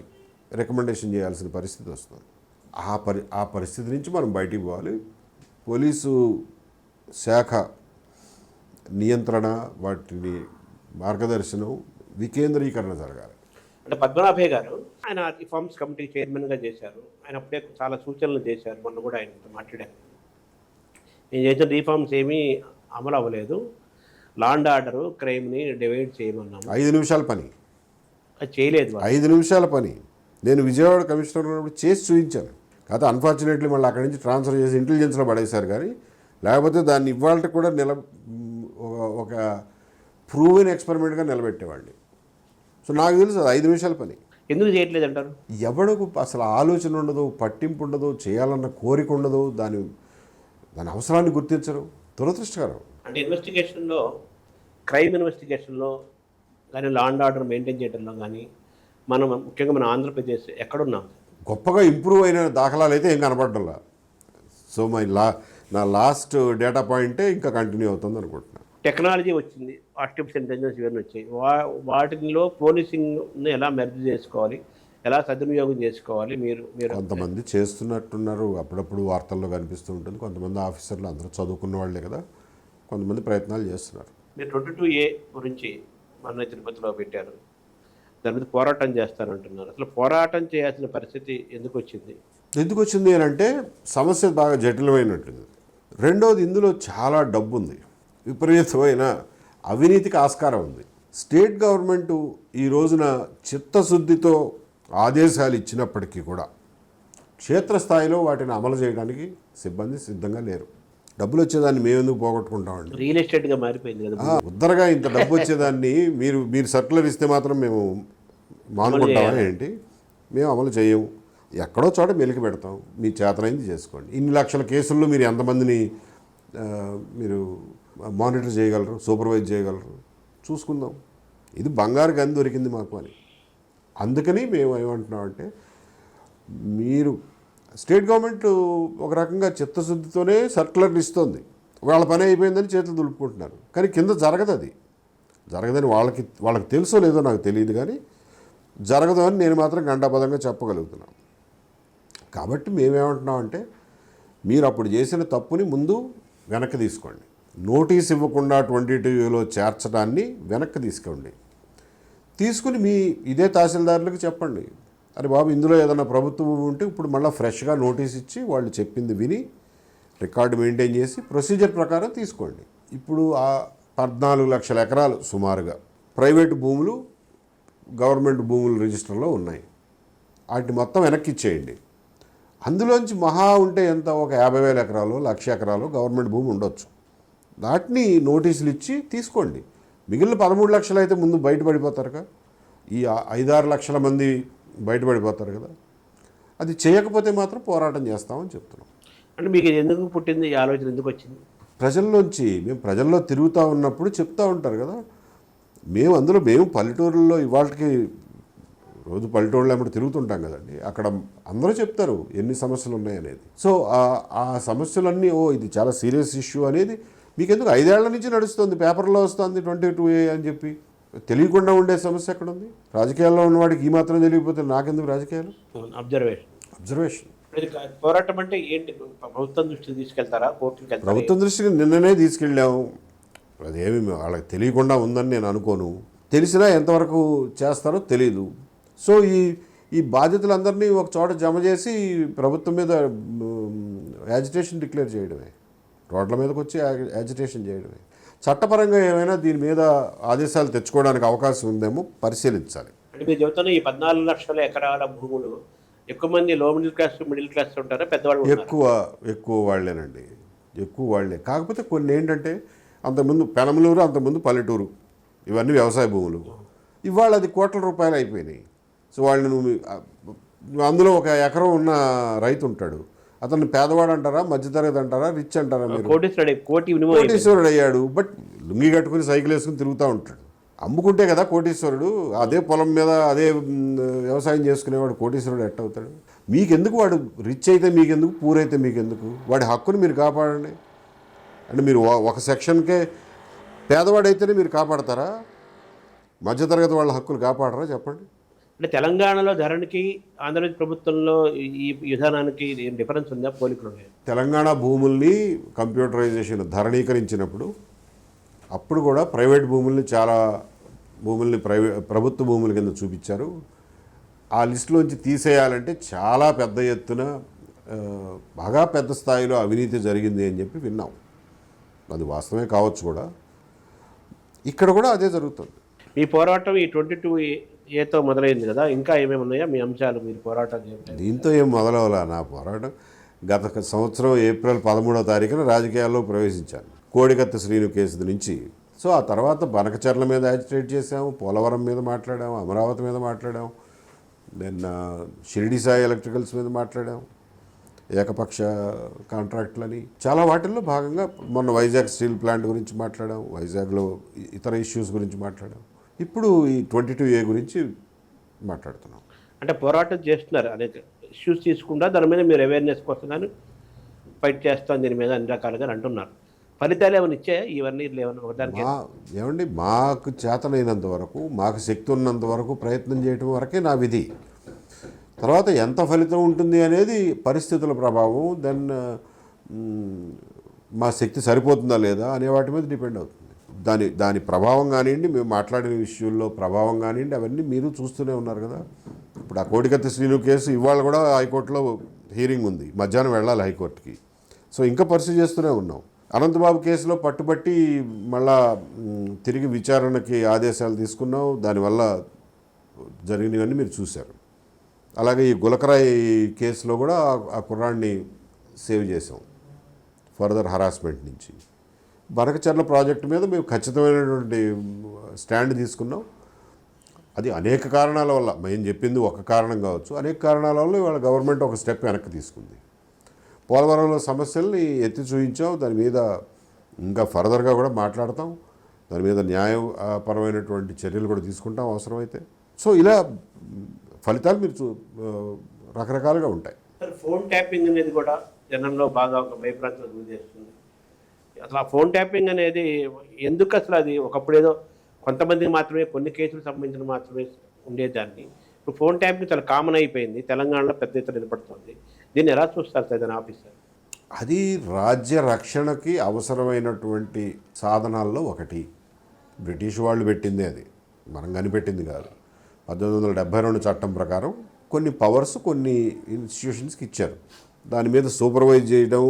రికమెండేషన్ చేయాల్సిన పరిస్థితి వస్తుంది. ఆ పరిస్థితి నుంచి మనం బయటికి పోవాలి. పోలీసు శాఖ నియంత్రణ, వాటిని మార్గదర్శనం, వికేంద్రీకరణ జరగాలి. అంటే పద్మనాభయ్య గారు ఆయన రిఫార్మ్స్ కమిటీ చైర్మన్గా చేశారు. ఆయన అప్పుడే చాలా సూచనలు చేశారు. మొన్న కూడా ఆయనతో మాట్లాడారు. నేను చేసిన రిఫార్మ్స్ ఏమీ అమలు అవ్వలేదు, లా అండ్ ఆర్డర్ క్రైమ్ని డివైడ్ చేయమన్నాము. 5 నిమిషాల పని అది చేయలేదు. 5 నిమిషాల పని నేను విజయవాడ కమిషనర్ ఉన్నప్పుడు చేసి చూపించాను. కాకపోతే అన్ఫార్చునేట్లీ మళ్ళీ అక్కడి నుంచి ట్రాన్స్ఫర్ చేసి ఇంటెలిజెన్స్లో పడేశారు. కానీ లేకపోతే దాన్ని ఇవాళ కూడా ఒక ప్రూవెన్ ఎక్స్పెరిమెంట్గా నిలబెట్టేవాడిని. సో నాకు తెలుసు అది 5 నిమిషాల పని. ఎందుకు చేయట్లేదు అంటారు? ఎవడకు అసలు ఆలోచన ఉండదు, పట్టింపు ఉండదు, చేయాలన్న కోరిక ఉండదు, దాని అవసరాన్ని గుర్తించరు. దురదృష్టకరం. అంటే ఇన్వెస్టిగేషన్లో, క్రైమ్ ఇన్వెస్టిగేషన్లో కానీ, లా అండ్ ఆర్డర్ మెయింటైన్ చేయడంలో కానీ మనం ముఖ్యంగా మన ఆంధ్రప్రదేశ్ ఎక్కడున్నాం? గొప్పగా ఇంప్రూవ్ అయిన దాఖలాలు అయితే ఏం కనపడడంలా. సో నా లాస్ట్ డేటా పాయింటే ఇంకా కంటిన్యూ అవుతుంది అనుకుంటున్నాను. టెక్నాలజీ వచ్చింది, ఆర్టిఫిషియల్ ఇంటెలిజెన్స్ ఇవన్నీ వచ్చాయి. వాటిలో పోలీసింగ్ని ఎలా మెర్జ్ చేసుకోవాలి, ఎలా సద్వినియోగం చేసుకోవాలి? మీరు కొంతమంది చేస్తున్నట్టున్నారు, అప్పుడప్పుడు వార్తల్లో కనిపిస్తూ ఉంటుంది. కొంతమంది ఆఫీసర్లు అందరూ చదువుకున్న వాళ్ళే కదా, కొంతమంది ప్రయత్నాలు చేస్తున్నారు. మీరు 22A గురించి మొన్న తిరుపతిలో పెట్టారు, దాని మీద పోరాటం చేస్తారంటున్నారు. అసలు పోరాటం చేయాల్సిన పరిస్థితి ఎందుకు వచ్చింది అని అంటే సమస్య బాగా జటిలమైనట్టుంది. రెండోది, ఇందులో చాలా డబ్బు ఉంది, విపరీతమైన అవినీతికి ఆస్కారం ఉంది. స్టేట్ గవర్నమెంటు ఈ రోజున చిత్తశుద్ధితో ఆదేశాలు ఇచ్చినప్పటికీ కూడా క్షేత్రస్థాయిలో వాటిని అమలు చేయడానికి సిబ్బంది సిద్ధంగా లేరు. డబ్బులు వచ్చేదాన్ని మేము ఎందుకు పోగొట్టుకుంటామండి? రియల్ ఎస్టేట్గా మారిపోయింది కదా. ఉద్దరగా ఇంత డబ్బు వచ్చేదాన్ని మీరు సర్కులర్ ఇస్తే మాత్రం మేము మానుకుంటామని ఏంటి? మేము అమలు చేయము. ఎక్కడో చోట మెలికి పెడతాం, మీ చేతనైంది చేసుకోండి. ఇన్ని లక్షల కేసుల్లో మీరు ఎంతమందిని మీరు మానిటర్ చేయగలరు, సూపర్వైజ్ చేయగలరు, చూసుకుందాం. ఇది బంగారు గని దొరికింది మాకు అని. అందుకని మేము ఏమంటున్నామంటే, మీరు స్టేట్ గవర్నమెంట్ ఒక రకంగా చిత్తశుద్ధితోనే సర్కులర్లు ఇస్తుంది, వాళ్ళ పని అయిపోయిందని చేతులు దులుపుకుంటున్నారు. కానీ కింద జరగదని వాళ్ళకి తెలుసో లేదో నాకు తెలియదు, కానీ జరగదు అని నేను మాత్రం గంటాపదంగా చెప్పగలుగుతున్నాను. కాబట్టి మేమేమంటున్నామంటే, మీరు అప్పుడు చేసిన తప్పుని ముందు వెనక్కి తీసుకోండి. నోటీస్ ఇవ్వకుండా 22Aలో చేర్చడాన్ని వెనక్కి తీసుకుని మీ ఇదే తహసీల్దారులకు చెప్పండి, అరే బాబు ఇందులో ఏదైనా ప్రభుత్వం ఉంటే ఇప్పుడు మళ్ళీ ఫ్రెష్గా నోటీస్ ఇచ్చి వాళ్ళు చెప్పింది విని రికార్డు మెయింటైన్ చేసి ప్రొసీజర్ ప్రకారం తీసుకోండి. ఇప్పుడు ఆ 14 లక్షల ఎకరాలు సుమారుగా ప్రైవేటు భూములు, గవర్నమెంట్ భూములు రిజిస్టర్లో ఉన్నాయి. వాటిని మొత్తం వెనక్కి ఇచ్చేయండి. అందులోంచి మహా ఉంటే ఎంత, ఒక 50,000 ఎకరాలు, 1,00,000 ఎకరాలు గవర్నమెంట్ భూమి ఉండొచ్చు. వాటిని నోటీసులు ఇచ్చి తీసుకోండి. మిగిలిన 13 లక్షలు అయితే ముందు బయటపడిపోతారు కదా, ఈ 5-6 లక్షల మంది బయటపడిపోతారు కదా. అది చేయకపోతే మాత్రం పోరాటం చేస్తామని చెప్తున్నాం. అంటే మీకు ఎందుకు పుట్టింది, ఈ ఆలోచన ఎందుకు వచ్చింది? మేము ప్రజల్లో తిరుగుతూ ఉన్నప్పుడు చెప్తూ ఉంటారు కదా, మేము పల్లెటూరుల్లో ఇవాళకి రోజు పల్లెటూరులో ఎప్పుడు తిరుగుతుంటాం కదండి, అక్కడ అందరూ చెప్తారు ఎన్ని సమస్యలు ఉన్నాయనేది. సో ఆ సమస్యలన్నీ ఇది చాలా సీరియస్ ఇష్యూ అనేది మీకు ఎందుకు 5 ఏళ్ల నుంచి నడుస్తుంది, పేపర్లో వస్తుంది 22A అని చెప్పి. తెలియకుండా ఉండే సమస్య ఎక్కడ ఉంది? రాజకీయాల్లో ఉన్నవాడికి ఈ మాత్రం తెలియకపోతే నాకెందుకు రాజకీయాలు? అబ్జర్వేషన్. పోరాటం అంటే ఏంటి? ప్రభుత్వం దృష్టికి తీసుకెళ్తారా, కోర్టుకి వెళ్తారా? ప్రభుత్వం దృష్టికి నిన్ననే తీసుకెళ్ళాము. అదేమి వాళ్ళకి తెలియకుండా ఉందని నేను అనుకోను. తెలిసినా ఎంతవరకు చేస్తారో తెలీదు. సో ఈ బాధ్యతలందరినీ ఒక చోట జమ చేసి ప్రభుత్వం మీద యాజిటేషన్ డిక్లేర్ చేయడమే, రోడ్ల మీదకి వచ్చి యాజిటేషన్ చేయడమే. చట్టపరంగా ఏమైనా దీని మీద ఆదేశాలు తెచ్చుకోవడానికి అవకాశం ఉందేమో పరిశీలించాలి. అంటే మీరు చెబుతున్న ఈ 14 లక్షల ఎకరాల భూములు ఎక్కువ మంది లో మిడిల్ క్లాస్ ఉంటారా, పెద్దవాళ్ళు? ఎక్కువ వాళ్ళేనండి, ఎక్కువ వాళ్ళే. కాకపోతే కొన్ని ఏంటంటే అంతకుముందు పెనమలూరు, అంతకుముందు పల్లెటూరు, ఇవన్నీ వ్యవసాయ భూములు. ఇవాళ అది కోట్ల రూపాయలు అయిపోయినాయి. సో వాళ్ళని అందులో ఒక ఎకరం ఉన్న రైతు ఉంటాడు, అతన్ని పేదవాడు అంటారా, మధ్యతరగతి అంటారా, రిచ్ అంటారా? మీరు కోటీశ్వరుడు అయ్యాడు, బట్ లుంగి కట్టుకుని సైకిల్ వేసుకుని తిరుగుతూ ఉంటాడు. అమ్ముకుంటే కదా కోటీశ్వరుడు. అదే పొలం మీద అదే వ్యవసాయం చేసుకునేవాడు కోటీశ్వరుడు ఎట్ట అవుతాడు? మీకెందుకు వాడు రిచ్ అయితే మీకెందుకు, పూర్ అయితే మీకెందుకు? వాడి హక్కుని మీరు కాపాడండి. అంటే మీరు ఒక సెక్షన్కే పేదవాడైతేనే మీరు కాపాడతారా? మధ్యతరగతి వాళ్ళ హక్కులు కాపాడరా చెప్పండి? అంటే తెలంగాణలో ధరణికి ఆంధ్రప్రదేశ్ ప్రభుత్వంలో ఈ విధానానికి డిఫరెన్స్ ఉందా, పోలికలు ఉన్నాయా? తెలంగాణ భూముల్ని కంప్యూటరైజేషన్ ధరణీకరించినప్పుడు అప్పుడు కూడా ప్రైవేట్ భూముల్ని చాలా భూముల్ని ప్రభుత్వ భూముల కింద చూపించారు. ఆ లిస్టులోంచి తీసేయాలంటే చాలా పెద్ద ఎత్తున బాగా పెద్ద స్థాయిలో అవినీతి జరిగింది అని చెప్పి విన్నాం. అది వాస్తవమే కావచ్చు కూడా. ఇక్కడ కూడా అదే జరుగుతుంది. మీ పోరాటం ఈ 22A మొదలైంది కదా, ఇంకా ఏమేమి ఉన్నాయా మీ అంశాలు, మీరు పోరాటం చేయండి? దీంతో ఏం మొదలవలా నా పోరాటం. గత సంవత్సరం ఏప్రిల్ 13వ తారీఖున రాజకీయాల్లో ప్రవేశించాను కోడికత్తి శ్రీను కేసు నుంచి. సో ఆ తర్వాత బనకచర్ల మీద యాజిటేట్ చేసాము, పోలవరం మీద మాట్లాడాము, అమరావతి మీద మాట్లాడాము, దెన్ షిరిడి సాయి ఎలక్ట్రికల్స్ మీద మాట్లాడాము, ఏకపక్ష కాంట్రాక్టులని చాలా వాటిల్లో భాగంగా మొన్న వైజాగ్ స్టీల్ ప్లాంట్ గురించి మాట్లాడాం, వైజాగ్లో ఇతర ఇష్యూస్ గురించి మాట్లాడాం. ఇప్పుడు ఈ 22A గురించి మాట్లాడుతున్నాం. అంటే పోరాటం చేస్తున్నారు, అనేక ఇష్యూస్ తీసుకుంటా దాని మీద మీరు అవేర్నెస్ కోసం కానీ ఫైట్ చేస్తాం దీని మీద అన్ని రకాలుగా అంటున్నారు. ఫలితాలు ఏమైనా ఇచ్చాయా ఇవన్నీ? ఏమన్నా ఒకదానికి ఏమండి, మాకు చేతనైనంత వరకు, మాకు శక్తి ఉన్నంత వరకు ప్రయత్నం చేయడం వరకే నా విధి. తర్వాత ఎంత ఫలితం ఉంటుంది అనేది పరిస్థితుల ప్రభావం, దెన్ మా శక్తి సరిపోతుందా లేదా అనే వాటి మీద డిపెండ్ అవుతుంది. దాని ప్రభావం కానివ్వండి, మేము మాట్లాడిన విషయంలో ప్రభావం కానివ్వండి, అవన్నీ మీరు చూస్తూనే ఉన్నారు కదా. ఇప్పుడు ఆ కోడికత్తి శ్రీను కేసు ఇవాళ కూడా హైకోర్టులో హీరింగ్ ఉంది, మధ్యాహ్నం వెళ్ళాలి హైకోర్టుకి. సో ఇంకా పర్సూ చేస్తూనే ఉన్నాం. అనంతబాబు కేసులో పట్టుబట్టి మళ్ళా తిరిగి విచారణకి ఆదేశాలు తీసుకున్నాం. దానివల్ల జరిగినవన్నీ మీరు చూశారు. అలాగే ఈ గులకరాయి కేసులో కూడా ఆ కుర్రాడిని సేవ్ చేసాం ఫర్దర్ హరాస్మెంట్ నుంచి. బనకచర్ల ప్రాజెక్టు మీద మేము ఖచ్చితమైనటువంటి స్టాండ్ తీసుకున్నాం. అది అనేక కారణాల వల్ల, మేము చెప్పింది ఒక కారణం కావచ్చు, అనేక కారణాల వల్ల ఇవాళ గవర్నమెంట్ ఒక స్టెప్ వెనక్కి తీసుకుంది. పోలవరంలో సమస్యల్ని ఎత్తి చూపించాం. దాని మీద ఇంకా ఫర్దర్గా కూడా మాట్లాడతాం. దాని మీద న్యాయపరమైనటువంటి చర్యలు కూడా తీసుకుంటాం అవసరమైతే. సో ఇలా ఫలితాలు మీరు రకరకాలుగా ఉంటాయి. సార్, ఫోన్ ట్యాపింగ్ అనేది కూడా జనంలో బాగా ఒక భయప్రాంతాలకు గురి చేస్తుంది. అసలు ఆ ఫోన్ ట్యాపింగ్ అనేది ఎందుకు, అసలు అది ఒకప్పుడు ఏదో కొంతమందికి మాత్రమే, కొన్ని కేసులకు సంబంధించిన మాత్రమే ఉండేదాన్ని. ఇప్పుడు ఫోన్ ట్యాపింగ్ చాలా కామన్ అయిపోయింది, తెలంగాణలో పెద్ద ఎత్తున వినపడుతుంది. దీన్ని ఎలా చూస్తారు సార్ ఏదైనా ఆఫీసర్? అది రాజ్య రక్షణకి అవసరమైనటువంటి సాధనాల్లో ఒకటి. బ్రిటిష్ వాళ్ళు పెట్టిందే, అది మనం కనిపెట్టింది కాదు. 1872 చట్టం ప్రకారం కొన్ని పవర్స్ కొన్ని ఇన్స్టిట్యూషన్స్కి ఇచ్చారు. దాని మీద సూపర్వైజ్ చేయడం,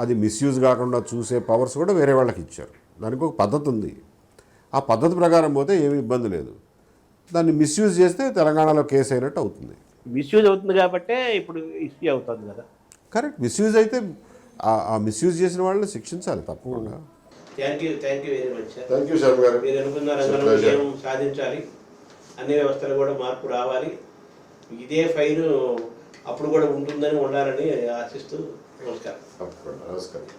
అది మిస్యూజ్ కాకుండా చూసే పవర్స్ కూడా వేరే వాళ్ళకి ఇచ్చారు. దానికి ఒక పద్ధతి ఉంది. ఆ పద్ధతి ప్రకారం పోతే ఏమీ ఇబ్బంది లేదు. దాన్ని మిస్యూజ్ చేస్తే తెలంగాణలో కేసు అయినట్టు అవుతుంది. మిస్యూజ్ అవుతుంది కాబట్టే ఇప్పుడు ఇష్యూ అవుతుంది కదా. కరెక్ట్. మిస్యూజ్ అయితే ఆ మిస్యూజ్ చేసిన వాళ్ళని శిక్షించాలి తప్పకుండా. Thank you very much sir. Thank you Sharma గారు. మీరు అనుకున్న రంగంలో విజయం సాధించాలి, అన్ని వ్యవస్థలు కూడా మార్పు రావాలి. ఇదే ఫైన్ అప్పుడు కూడా ఉండాలని ఆశిస్తూ నమస్కారం. నమస్కారం.